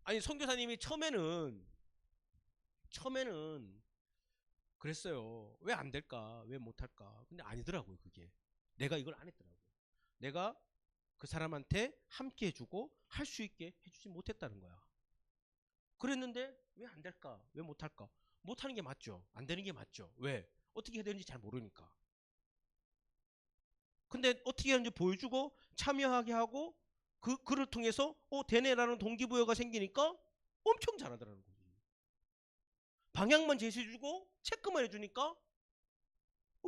아니 선교사님이 처음에는 그랬어요. 왜 안 될까? 왜 못할까? 근데 아니더라고요, 그게. 내가 이걸 안 했더라고요. 내가 그 사람한테 함께 해주고 할 수 있게 해주지 못했다는 거야. 그랬는데 왜 안 될까? 왜 못할까? 못하는 게 맞죠. 안 되는 게 맞죠. 왜? 어떻게 해야 되는지 잘 모르니까. 근데 어떻게 하는지 보여주고 참여하게 하고 그를 통해서 되네라는 동기부여가 생기니까 엄청 잘하더라는 거지. 방향만 제시해주고 체크만 해주니까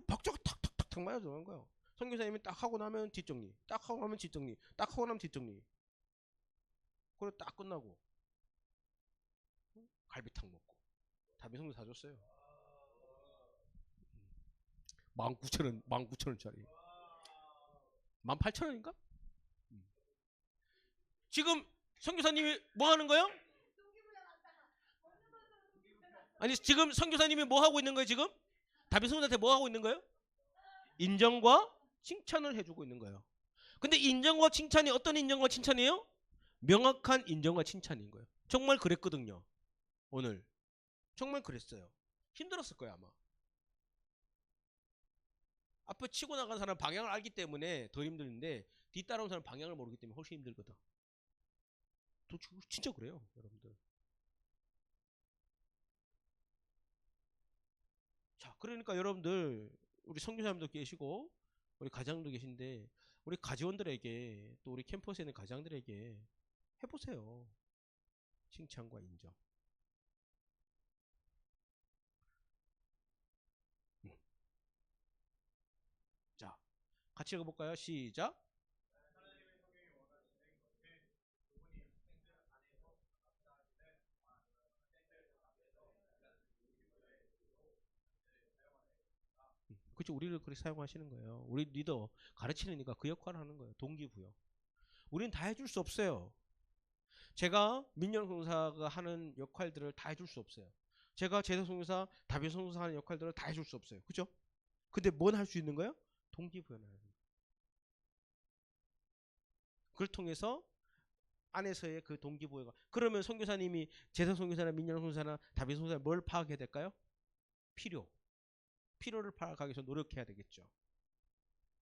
박자가 탁탁탁탁 맞아 들어간 거야. 선교사님이 딱 하고 나면 뒷정리, 딱 하고 나면 뒷정리, 딱 하고 나면 뒷정리. 그리고 딱 끝나고 갈비탕 먹고 다비송도 사줬어요. 19,000원, 19,000원짜리. 18,000원인가? 지금 선교사님이 뭐 하는 거예요? 아니 지금 선교사님이 뭐 하고 있는 거예요 지금? 다비송한테 뭐 하고 있는 거예요? 인정과 칭찬을 해주고 있는 거예요. 근데 인정과 칭찬이 어떤 인정과 칭찬이에요? 명확한 인정과 칭찬인 거예요. 정말 그랬거든요. 오늘 정말 그랬어요. 힘들었을 거예요 아마. 앞에 치고 나간 사람 방향을 알기 때문에 더 힘든데 뒤따라온 사람 방향을 모르기 때문에 훨씬 힘들거든. 진짜 그래요 여러분들. 자 그러니까 여러분들 우리 선교사님도 계시고 우리 가장도 계신데 우리 가지원들에게 또 우리 캠퍼스에 있는 가장들에게 해보세요. 칭찬과 인정. 음. 자 같이 읽어볼까요? 시작. 그렇죠. 우리를 그렇게 사용하시는 거예요. 우리 리더 가르치니까 그 역할을 하는 거예요. 동기부여. 우리는 다 해줄 수 없어요. 제가 민영송사가 하는 역할들을 다 해줄 수 없어요. 제가 제사송사, 다비송사 하는 역할들을 다 해줄 수 없어요. 그죠? 근데 뭔 할 수 있는 거예요? 동기부여를 하는 거예요. 그걸 통해서 안에서의 그 동기부여가 그러면 선교사님이 제사송교사나 민영송사나 다비송사나 뭘 파악해야 될까요? 필요를 파악하기 위해서 노력해야 되겠죠.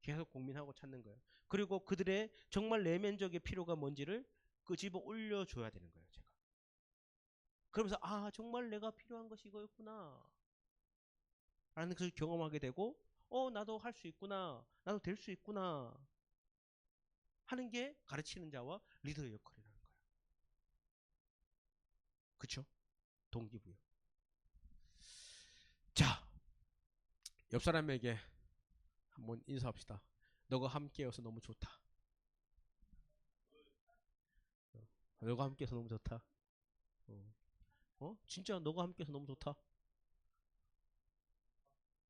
계속 고민하고 찾는 거예요. 그리고 그들의 정말 내면적인 필요가 뭔지를 끄집어 올려줘야 되는 거예요. 제가. 그러면서 정말 내가 필요한 것이 이거였구나 라는 것을 경험하게 되고 나도 할 수 있구나 나도 될 수 있구나 하는 게 가르치는 자와 리더의 역할이라는 거예요. 그쵸? 동기부여. 자, 옆 사람에게 한번 인사합시다. 너가 함께여서 너무 좋다. 너가 함께해서 너무 좋다. 진짜 너가 함께해서 너무 좋다.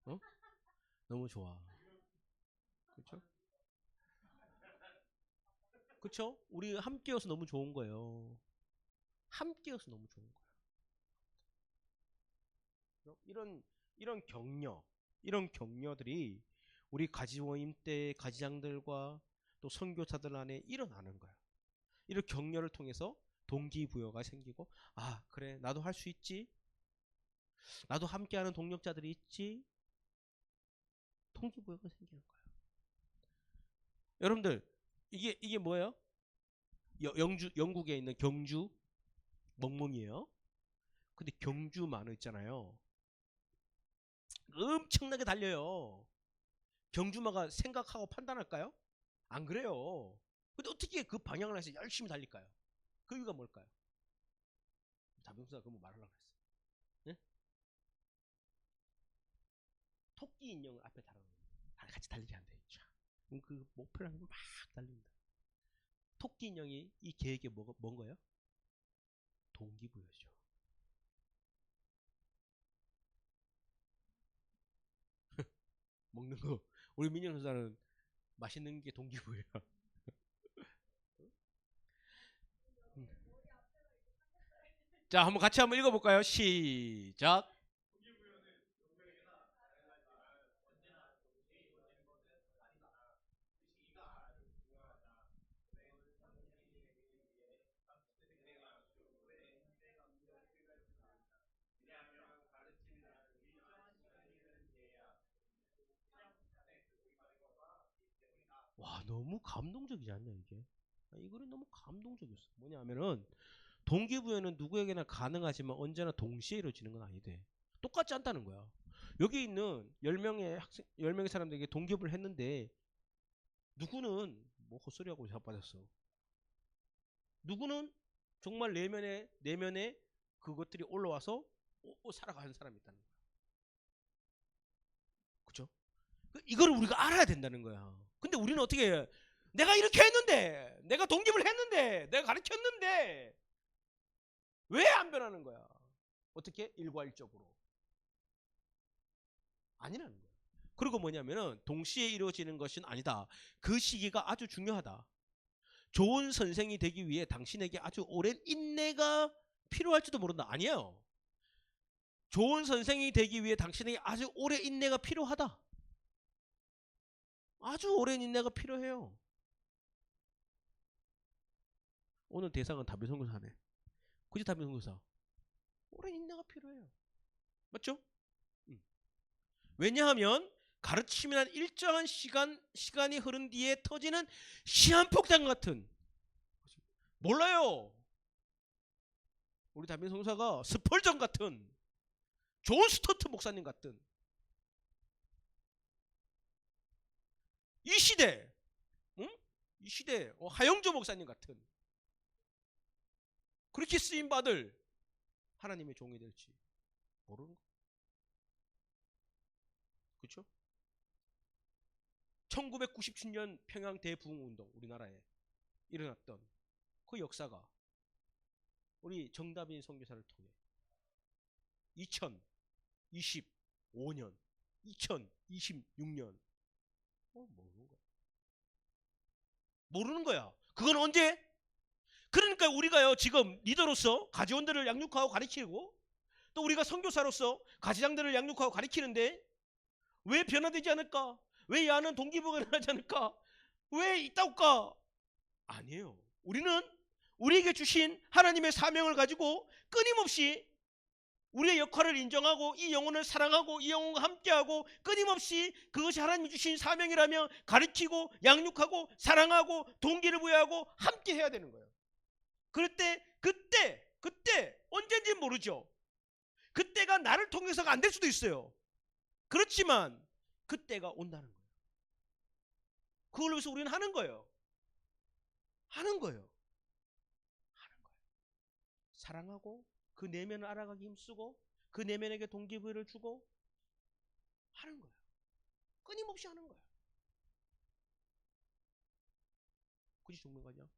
어? 너무 좋아. 그쵸? 그쵸? 우리 함께여서 너무 좋은 거예요. 함께여서 너무 좋은 거예요. 이런 격려들이 우리 가지원임 때 가지장들과 또 선교사들 안에 일어나는 거예요. 이런 격려를 통해서 동기부여가 생기고 그래 나도 할 수 있지. 나도 함께하는 동력자들이 있지. 동기부여가 생기는 거예요. 여러분들 이게 뭐예요? 영국에 있는 경주 멍멍이에요. 근데 경주 만화 있잖아요. 엄청나게 달려요. 경주마가 생각하고 판단할까요? 안 그래요. 근데 어떻게 그 방향을 해서 열심히 달릴까요? 그 이유가 뭘까요? 자병수가 그뭐 말하려고 그랬어. 네? 토끼 인형을 앞에 달아놓는 같이 달리게 한대. 그럼 그 목표를 향해 막 달린다. 토끼 인형이 이 계획에 뭔 거예요? 동기부여죠. 먹는 거. 우리 민영 선수는 맛있는 게 동기부여야. 자, 한번 같이 한번 읽어볼까요? 시작. 너무 감동적이지 않냐 이게? 이 글이 너무 감동적이었어. 뭐냐면은 동기부여는 누구에게나 가능하지만 언제나 동시에 이루어지는 건 아니대. 똑같지 않다는 거야. 여기 있는 10명의 학생, 10명의 사람들에게 동기부여를 했는데 누구는 뭐 헛소리하고 자빠졌어. 누구는 정말 내면에 그것들이 올라와서 살아가는 사람이 있다는 거야. 그죠? 이거를 우리가 알아야 된다는 거야. 근데 우리는 어떻게 해? 내가 이렇게 했는데, 내가 독립을 했는데, 내가 가르쳤는데 왜 안 변하는 거야? 어떻게? 일괄적으로. 아니라는 거야. 그리고 뭐냐면은 동시에 이루어지는 것은 아니다. 그 시기가 아주 중요하다. 좋은 선생이 되기 위해 당신에게 아주 오랜 인내가 필요할지도 모른다. 아니에요. 좋은 선생이 되기 위해 당신에게 아주 오랜 인내가 필요하다. 아주 오랜 인내가 필요해요. 오늘 대상은 답의 선교사네. 그지 답의 선교사. 오랜 인내가 필요해요. 맞죠? 왜냐하면 가르치면 일정한 시간이 흐른 뒤에 터지는 시한폭탄 같은, 몰라요. 우리 담임 선교사가 스펄전 같은, 존 스토트 목사님 같은 이 시대, 응? 이 시대 하영조 목사님 같은 그렇게 쓰임 받을 하나님의 종이 될지 모르는 거. 그렇죠? 1997년 평양 대부흥운동, 우리나라에 일어났던 그 역사가 우리 정다빈 선교사를 통해 2025년, 2026년 모르는 거야. 모르는 거야. 그건 언제? 그러니까 우리가요 지금 리더로서 가지원들을 양육하고 가르치고 또 우리가 선교사로서 가지장들을 양육하고 가르치는데 왜 변화되지 않을까? 왜 야는 동기부여가 일어나지 않을까? 왜 있다올까? 아니에요. 우리는 우리에게 주신 하나님의 사명을 가지고 끊임없이 우리의 역할을 인정하고 이 영혼을 사랑하고 이 영혼과 함께하고 끊임없이 그것이 하나님이 주신 사명이라면 가르치고 양육하고 사랑하고 동기를 부여하고 함께 해야 되는 거예요. 그럴 때 그때 언제인지 모르죠. 그때가 나를 통해서가 안 될 수도 있어요. 그렇지만 그때가 온다는 거예요. 그걸 위해서 우리는 하는 거예요. 하는 거예요. 사랑하고 그 내면을 알아가기 힘쓰고 그 내면에게 동기부여를 주고 하는 거예요. 끊임없이 하는 거예요. 그치 종명가냐?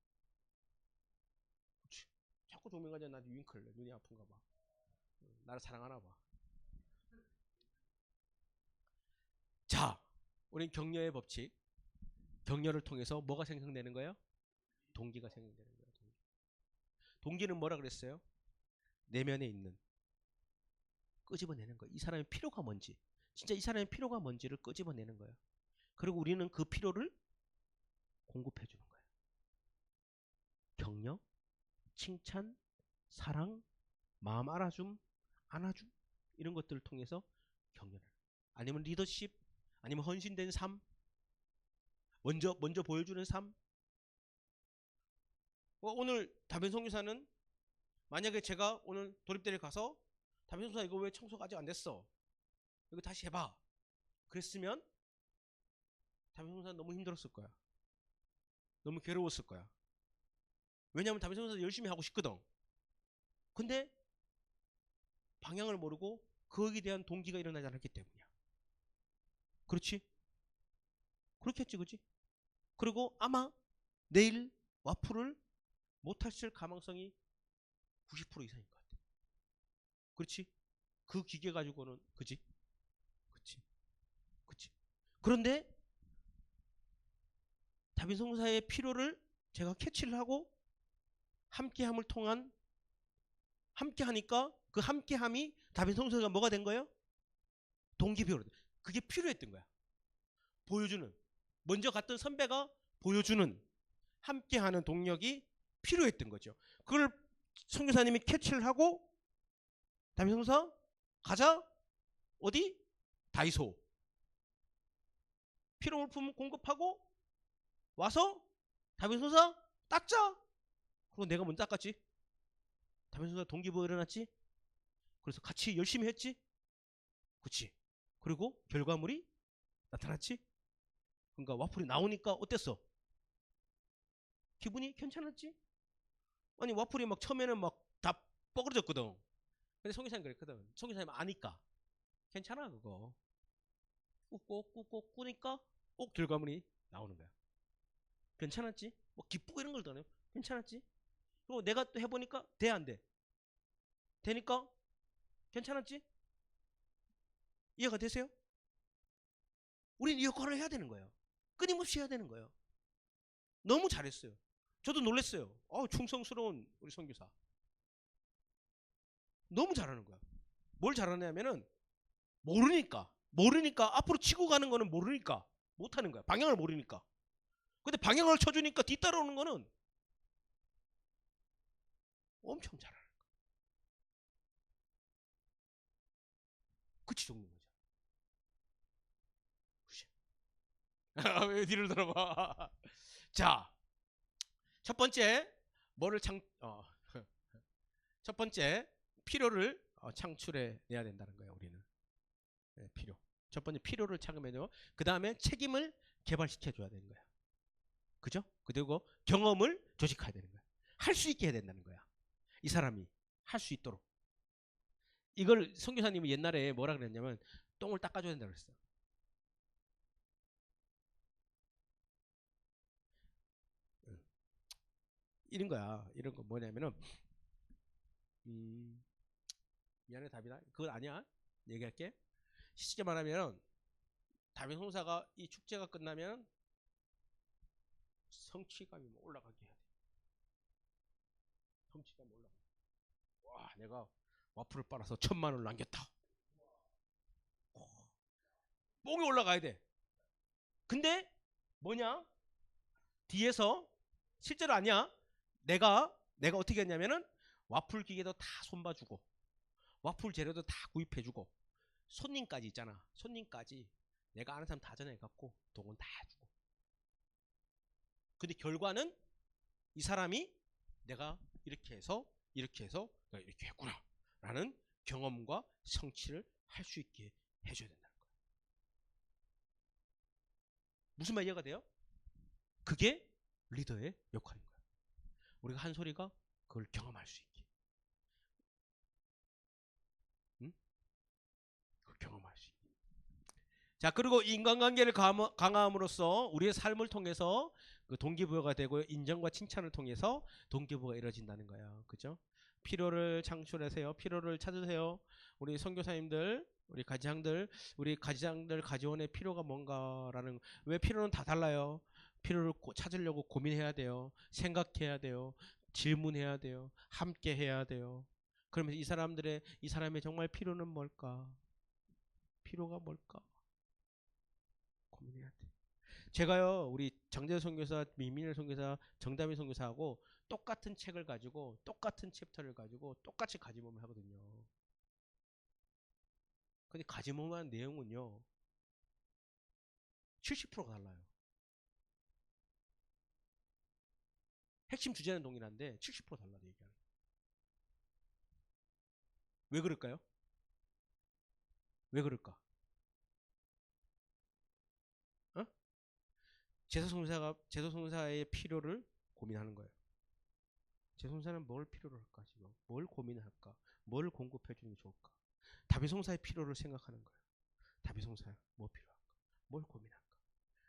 그치. 자꾸 종명가냐 나한테 윙크를 해. 눈이 아픈가 봐. 나를 사랑하나 봐. 자, 우린 격려의 법칙. 격려를 통해서 뭐가 생성되는 거예요? 동기가 생성되는 거예요. 동기는 뭐라 그랬어요? 내면에 있는 끄집어내는 거예요. 이 사람의 필요가 뭔지, 진짜 이 사람의 필요가 뭔지를 끄집어내는 거예요. 그리고 우리는 그 필요를 공급해 주는 거예요. 격려, 칭찬, 사랑, 마음 알아줌, 안아줌 이런 것들을 통해서 격려를. 아니면 리더십, 아니면 헌신된 삶, 먼저 보여주는 삶. 오늘 다빈 선교사는 만약에 제가 오늘 도립대를 가서 다빈 선교사 이거 왜 청소가 아직 안 됐어? 이거 다시 해봐. 그랬으면 다빈 선교사는 너무 힘들었을 거야. 너무 괴로웠을 거야. 왜냐하면 다빈 선교사 열심히 하고 싶거든. 근데 방향을 모르고 거기에 대한 동기가 일어나지 않았기 때문이야. 그렇지? 그렇겠지, 그렇지? 그리고 아마 내일 와플을 못하실 가망성이 90% 이상인 것 같아. 그렇지? 그 기계 가지고는, 그치? 그치? 그치? 그런데 다빈 선교사의 필요를 제가 캐치를 하고 함께함을 통한, 함께하니까 그 함께함이 다빈 선교사가 뭐가 된 거예요? 동기부여로. 그게 필요했던 거야. 보여주는, 먼저 갔던 선배가 보여주는 함께하는 동력이 필요했던 거죠. 그걸 선교사님이 캐치를 하고 다빈 선교사 가자. 어디? 다이소. 필요물품 공급하고 와서 다빈 선사 닦자. 그리고 내가 먼저 닦았지. 다빈 선사 동기부여 일어났지. 그래서 같이 열심히 했지. 그치. 그리고 결과물이 나타났지. 그러니까 와플이 나오니까 어땠어? 기분이 괜찮았지. 아니 와플이 막 처음에는 막 다 뻐그러졌거든. 근데 송기사님 그랬거든. 송기사님 아니까 괜찮아 그거. 꾹꾹꾹꾹 꾸니까 꼭 결과물이 나오는 거야. 괜찮았지? 뭐 기쁘고 이런 걸 떠나요. 괜찮았지? 그리고 내가 또 해보니까 돼 안 돼? 되니까 괜찮았지? 이해가 되세요? 우린 이 역할을 해야 되는 거예요. 끊임없이 해야 되는 거예요. 너무 잘했어요. 저도 놀랐어요. 충성스러운 우리 선교사. 너무 잘하는 거야. 뭘 잘하냐면은 모르니까 앞으로 치고 가는 거는 모르니까 못하는 거야. 방향을 모르니까. 근데 방향을 쳐주니까 뒤따라오는 거는 엄청 잘하는 거야. 그치 정도인 거죠. 그치? 왜 뒤를 돌아봐. 자, 첫 번째 첫 번째 필요를 창출해 내야 된다는 거예요. 우리는 필요. 첫 번째 필요를 찾으면요. 그 다음에 책임을 개발시켜 줘야 되는 거야. 그죠? 그리고 경험을 조직해야 되는 거야. 할 수 있게 해야 된다는 거야. 이 사람이 할 수 있도록. 이걸 선교사님이 옛날에 뭐라 그랬냐면 똥을 닦아줘야 된다고 그랬어. 이런 거야. 이런 거 뭐냐면은 미안해 다빈아. 그건 아니야. 얘기할게. 쉽게 말하면 다빈 홍사가 이 축제가 끝나면 성취감이 올라가게 해야 돼. 성취감이 올라가. 와, 내가 와플을 빨아서 1,000만 원을 남겼다. 뽕이 올라가야 돼. 근데 뭐냐? 뒤에서 실제로 아니야. 내가 어떻게 했냐면은 와플 기계도 다 손봐주고 와플 재료도 다 구입해주고 손님까지 있잖아. 손님까지 내가 아는 사람 다 전화해갖고 돈은 다 주고. 근데 결과는 이 사람이 내가 이렇게 해서 내가 이렇게 했구나 라는 경험과 성취를 할 수 있게 해줘야 된다는 거야. 무슨 말 이해가 돼요? 그게 리더의 역할인 거야. 우리가 한 소리가 그걸 경험할 수 있게. 응? 그걸 경험할 수 있게. 자, 그리고 인간관계를 강화함으로써 우리의 삶을 통해서 그 동기부여가 되고 인정과 칭찬을 통해서 동기부여가 이루어진다는 거야. 그죠? 필요를 창출하세요. 필요를 찾으세요. 우리 선교사님들, 우리 가지장들, 가지원의 필요가 뭔가라는, 왜 필요는 다 달라요. 필요를 찾으려고 고민해야 돼요. 생각해야 돼요. 질문해야 돼요. 함께 해야 돼요. 그러면서 이 사람의 정말 필요는 뭘까? 필요가 뭘까? 고민해야 돼. 제가요, 우리 장재 선교사, 민민일 선교사, 정다민 선교사하고 똑같은 책을 가지고 똑같은 챕터를 가지고 똑같이 가지모험을 하거든요. 근데 가지모험한 내용은요, 70%가 달라요. 핵심 주제는 동일한데 70% 달라요, 얘기하는. 왜 그럴까요? 왜 그럴까? 어? 제사송사의 필요를 고민하는 거예요. 제사송사는 뭘 필요로 할까 지금? 뭘 고민할까? 뭘 공급해 주는 게 좋을까? 다비송사의 필요를 생각하는 거예요. 다비송사 뭐 필요할까? 뭘 고민할까?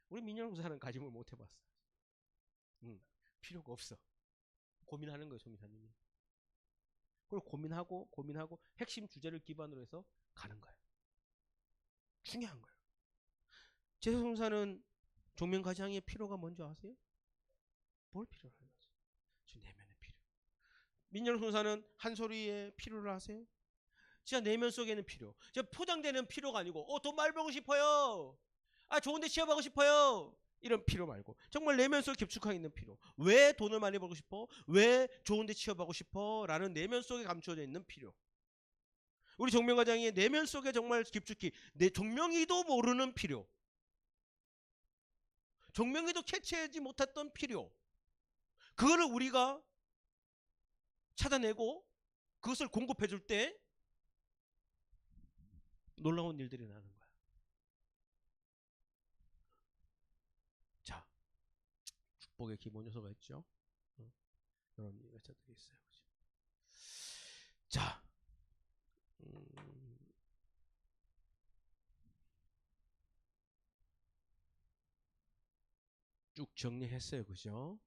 우리 민영사는 가짐을 못 해봤어. 필요가 없어. 고민하는 거예요, 소미사님이. 그걸 고민하고 핵심 주제를 기반으로 해서 가는 거예요. 중요한 거예요. 제사송사는 종면가장의 필요가 뭔지 아세요? 뭘 필요로 하는지. 저 내면의 필요. 민영송사는 한 소리의 필요를 아세요? 진짜 내면 속에는 필요. 저 포장되는 필요가 아니고, 돈 많이 벌고 싶어요. 좋은데 취업하고 싶어요. 이런 필요 말고 정말 내면 속에 깊숙하게 있는 필요. 왜 돈을 많이 벌고 싶어? 왜 좋은데 취업하고 싶어? 라는 내면 속에 감추어져 있는 필요. 우리 정명과장의 내면 속에 정말 깊숙이 내 정명이도 모르는 필요. 종명에도 캐치하지 못했던 필요, 그거를 우리가 찾아내고 그것을 공급해 줄 때 놀라운 일들이 나는 거야. 자, 축복의 기본 요소가 있죠. 이런 여자들이 있어요. 그죠? 자, 쭉 정리했어요. 그죠?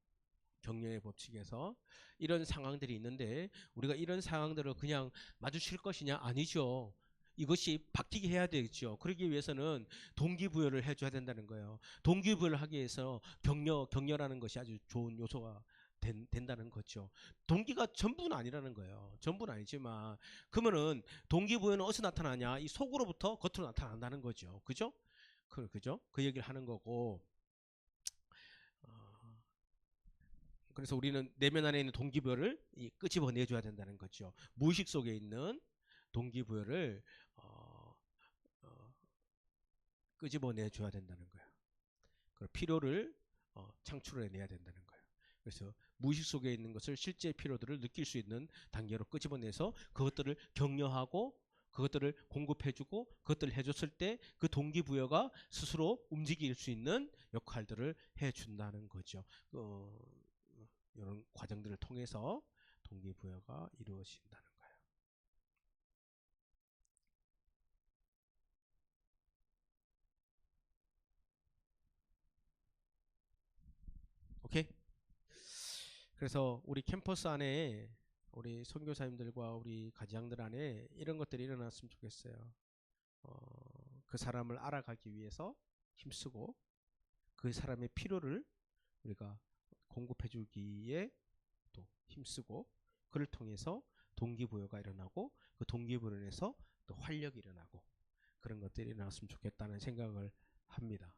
경영의 법칙에서 이런 상황들이 있는데 우리가 이런 상황들을 그냥 마주칠 것이냐? 아니죠. 이것이 바뀌게 해야 되겠죠. 그러기 위해서는 동기부여를 해줘야 된다는 거예요. 동기부여를 하기 위해서 격려라는 것이 아주 좋은 요소가 된다는 거죠. 동기가 전부는 아니라는 거예요. 전부는 아니지만 그러면은 동기부여는 어디서 나타나냐? 이 속으로부터 겉으로 나타난다는 거죠. 그죠? 그죠? 그 얘기를 하는 거고. 그래서 우리는 내면 안에 있는 동기부여를 끄집어내줘야 된다는 거죠. 무의식 속에 있는 동기부여를 끄집어내줘야 된다는 거예요. 필요를 창출해내야 된다는 거예요. 그래서 무의식 속에 있는 것을 실제 필요들을 느낄 수 있는 단계로 끄집어내서 그것들을 격려하고 그것들을 공급해주고 그것들을 해줬을 때 그 동기부여가 스스로 움직일 수 있는 역할들을 해준다는 거죠. 이런 과정들을 통해서 동기부여가 이루어진다는 거예요. 오케이? 그래서 우리 캠퍼스 안에 우리 선교사님들과 우리 가지양들 안에 이런 것들이 일어났으면 좋겠어요. 그 사람을 알아가기 위해서 힘쓰고 그 사람의 필요를 우리가 공급해주기에 또 힘쓰고 그를 통해서 동기부여가 일어나고 그 동기부여로 인해서 또 활력이 일어나고 그런 것들이 일어났으면 좋겠다는 생각을 합니다.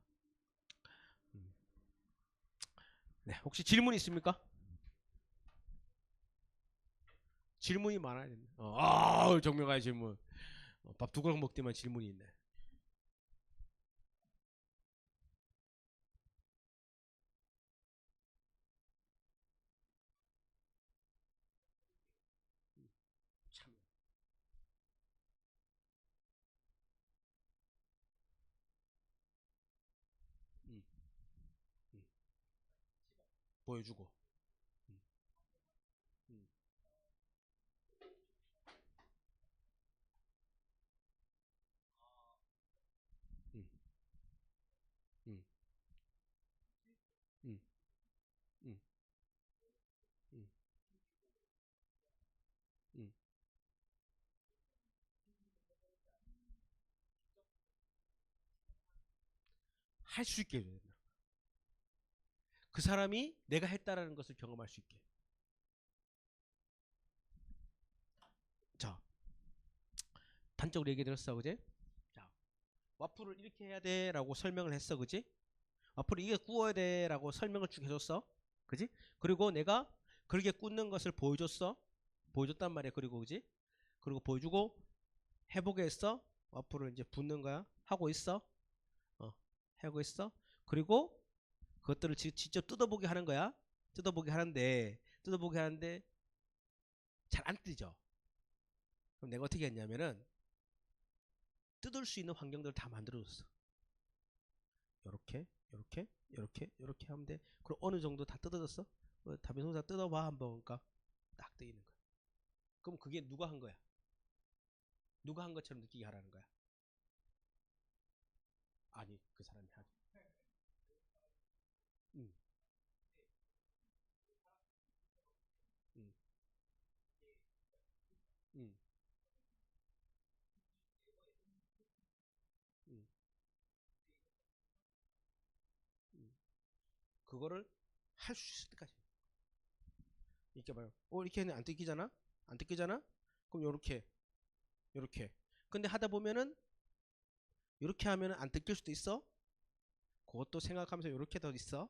네, 혹시 질문 있습니까? 질문이 많아야 된다. 정명아의 질문. 밥 두 그릇 먹더만 질문이 있네. 참. 음, 음. 보여주고. 음, 음, 음, 음, 음, 음, 음, 음. 할 수 있게 해줘야 된다. 그 사람이 내가 했다라는 것을 경험할 수 있게. 자, 단적으로 얘기 들었어, 그지? 자, 와플을 이렇게 해야 돼라고 설명을 했어, 그지? 와플을 이게 구워야 돼라고 설명을 쭉 해줬어, 그지? 그리고 내가 그렇게 굽는 것을 보여줬어, 보여줬단 말이야. 그리고 그지? 그리고 보여주고 해보게 했어. 와플을 이제 붓는 거야. 하고 있어. 어, 하고 있어. 그리고 그것들을 직접 뜯어보게 하는 거야. 뜯어보게 하는데 잘 안 뜯죠. 그럼 내가 어떻게 했냐면은 뜯을 수 있는 환경들을 다 만들어줬어. 요렇게, 요렇게, 요렇게, 요렇게 하면 돼. 그럼 어느 정도 다 뜯어졌어? 다빈송사 뜯어봐 한번. 그러니까 딱 뜯기는 거야. 그럼 그게 누가 한 거야? 누가 한 것처럼 느끼게 하라는 거야? 아니, 그 사람이 하죠. 음, 음, 음, 음, 음. 그거를 할 수 있을 때까지. 이렇게 봐요. 이렇게 하면 안 뜯기잖아? 안 뜯기잖아? 그럼 요렇게, 요렇게. 근데 하다 보면은 요렇게 하면은 안 뜯길 수도 있어. 그것도 생각하면서 요렇게도 있어.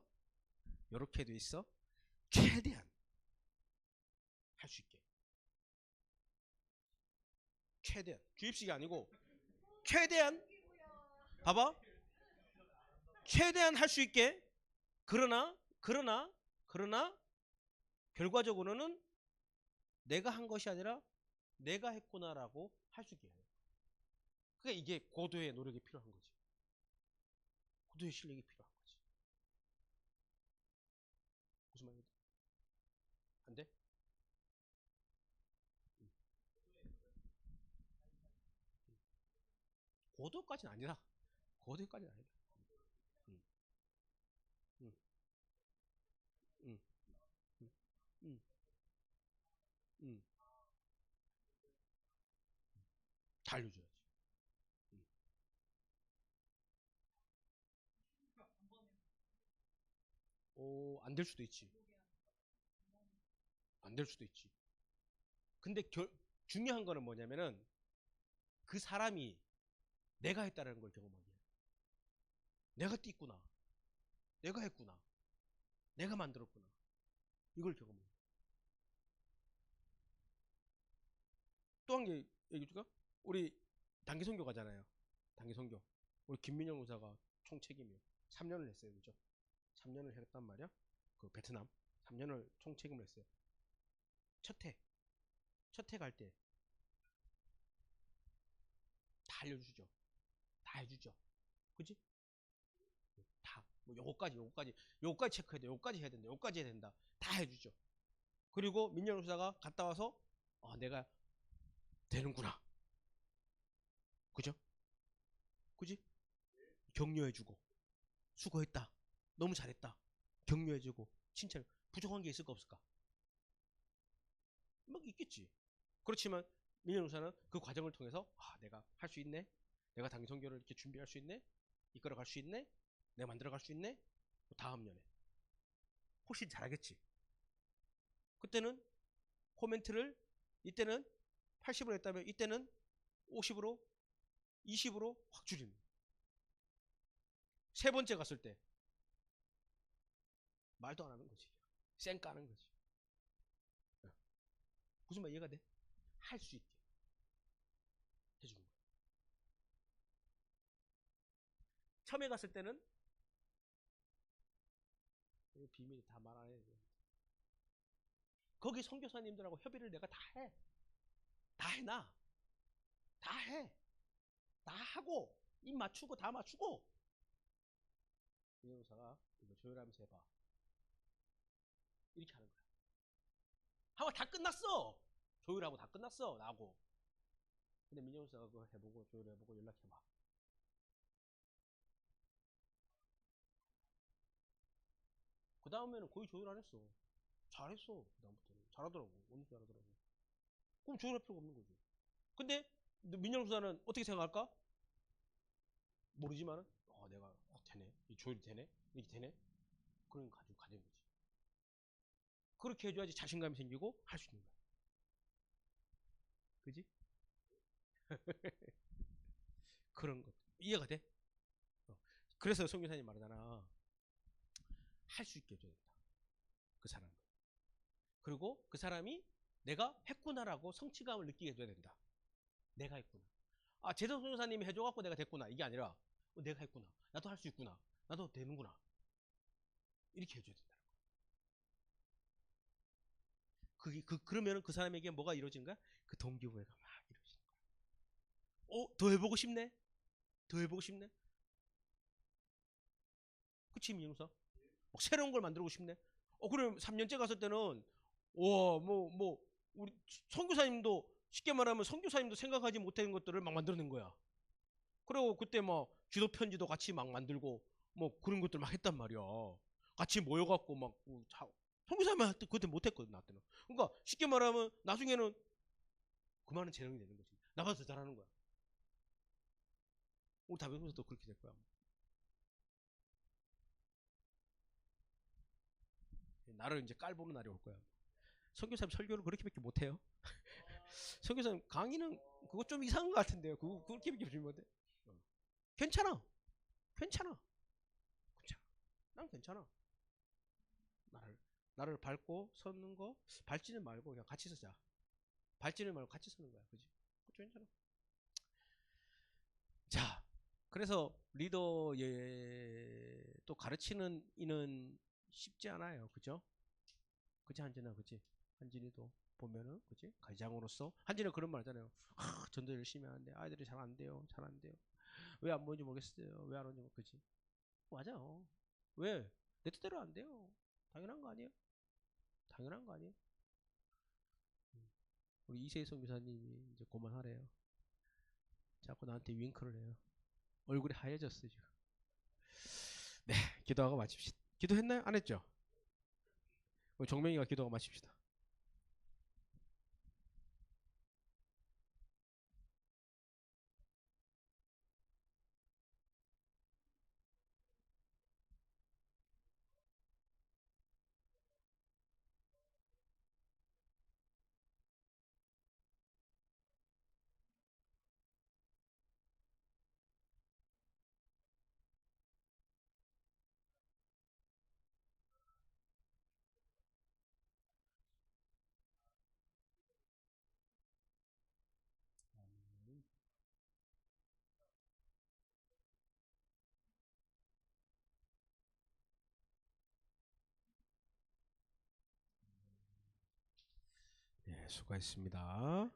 요렇게도 있어. 최대한 할 수 있게. 최대한. 주입식이 아니고 최대한. 봐봐. 최대한 할 수 있게 그러나 결과적으로는 내가 한 것이 아니라 내가 했구나라고 할 수 있게 해요. 그러니까 이게 고도의 노력이 필요한 거지. 고도의 실력이 필요한 거지. 무슨 말인지 안 돼? 음. 고도까지는 아니라 고도까지는 아니다. 음, 음, 음, 음, 음, 음. 다 알려줘야지. 음. 안 될 수도 있지. 안 될 수도 있지. 근데 중요한 거는 뭐냐면은 그 사람이 내가 했다는 걸 경험하게 해. 내가 띠구나. 내가 했구나. 내가 만들었구나. 이걸 경험해. 또 한 개 얘기 줄까? 우리 단기 선교 가잖아요. 단기 선교. 우리 김민영 의사가 총 책임이요. 3년을 했어요. 그죠? 3년을 했단 말이야. 그 베트남. 3년을 총 책임을 했어요. 첫 해. 첫 해 갈 때 다 알려주죠. 다 해주죠. 그지? 다. 뭐 요거까지 체크해야 돼. 요거까지 해야 된다. 요거까지 해야 된다. 다 해주죠. 그리고 민영 의사가 갔다 와서 내가 되는구나. 그죠? 그지? 격려해주고 수고했다. 너무 잘했다. 격려해주고 칭찬. 부족한 게 있을까 없을까? 막 있겠지. 그렇지만 민현 우사는 그 과정을 통해서 내가 할 수 있네. 내가 당기 선교를 이렇게 준비할 수 있네. 이끌어 갈 수 있네. 내가 만들어 갈 수 있네. 다음 년에 훨씬 잘하겠지. 그때는 코멘트를 이때는 80으로 했다면 이때는 50으로 20으로 확 줄이는 거야. 세 번째 갔을 때 말도 안 하는 거지. 쌩 까는 거지. 무슨 말 이해가 돼? 할 수 있게 해주는 거야. 처음에 갔을 때는 비밀이 다 말 안 해. 거기 선교사님들하고 협의를 내가 다 해. 다 해놔. 다 해. 다 하고 입 맞추고 다 맞추고 민영사가 이거 조율하면서 해봐. 이렇게 하는 거야. 하고 다 끝났어. 조율하고 다 끝났어. 나하고. 근데 민영사가 그거 해보고 조율해보고 연락해봐. 그 다음에는 거의 조율 안 했어. 잘했어. 그 다음부터는 잘하더라고. 언제 잘하더라고. 그럼 조율할 필요가 없는 거지. 근데 민영수사는 어떻게 생각할까? 모르지만은 내가 되네. 이 조율이 되네. 이렇게 되네. 그런 거 가지고 가는 거지. 그렇게 해줘야지 자신감이 생기고 할 수 있는 거야. 그지? 그런 것 이해가 돼? 그래서 성교사님 말하잖아. 할 수 있게 해줘야 된다. 그 사람을. 그리고 그 사람이 내가 했구나라고 성취감을 느끼게 해줘야 된다. 내가 했구나. 재성 성교사님이 해줘갖고 내가 됐구나. 이게 아니라 내가 했구나. 나도 할 수 있구나. 나도 되는구나. 이렇게 해줘야 된다. 그러면 그 사람에게 뭐가 이루어진 거야? 그 동기부여가 막 이루어지는 거야. 더 해보고 싶네? 더 해보고 싶네? 그치, 민영사? 새로운 걸 만들고 싶네? 그럼 3년째 갔을 때는, 우리 선교사님도, 쉽게 말하면 선교사님도 생각하지 못한 것들을 막 만들어낸 거야. 그리고 그때 뭐, 기도 편지도 같이 막 만들고, 뭐 그런 것들 막 했단 말이야. 같이 모여갖고 막, 선교사님은 그때 못했거든, 나 때는. 그러니까 쉽게 말하면 나중에는 그 많은 재능이 되는 거지. 나보다 더 잘하는 거야. 우리 다배우면서도 그렇게 될 거야. 나를 이제 깔보는 날이 올 거야. 선교사님 설교를 그렇게밖에 못해요. 선교사님 강의는 그거 좀 이상한 것 같은데요. 그렇게밖에 주면 못해. 괜찮아. 괜찮아. 괜찮아. 난 괜찮아. 나를 밟고 서는 거 밟지는 말고 그냥 같이 서자. 밟지는 말고 같이 서는 거야. 그지? 그것도 괜찮아. 자, 그래서 리더의 또 가르치는 이는 쉽지 않아요. 그죠? 그치 한진아, 그치? 한진이도 보면은 그치? 가장으로서 한진이 그런 말 하잖아요. 전도 열심히 하는데 아이들이 잘 안 돼요. 잘 안 돼요. 왜 안 보는지 모르겠어요. 왜 안 오는지 그치? 맞아. 왜? 내 뜻대로 안 돼요. 당연한 거 아니에요? 당연한 거 아니에요? 음. 우리 이세성 미사님이 이제 그만하래요. 자꾸 나한테 윙크를 해요. 얼굴이 하얘졌어 지금. 네, 기도하고 마칩시다. 기도했나요? 안 했죠? 우리 정명이가 기도하고 마칩시다. 네, 수고했습니다.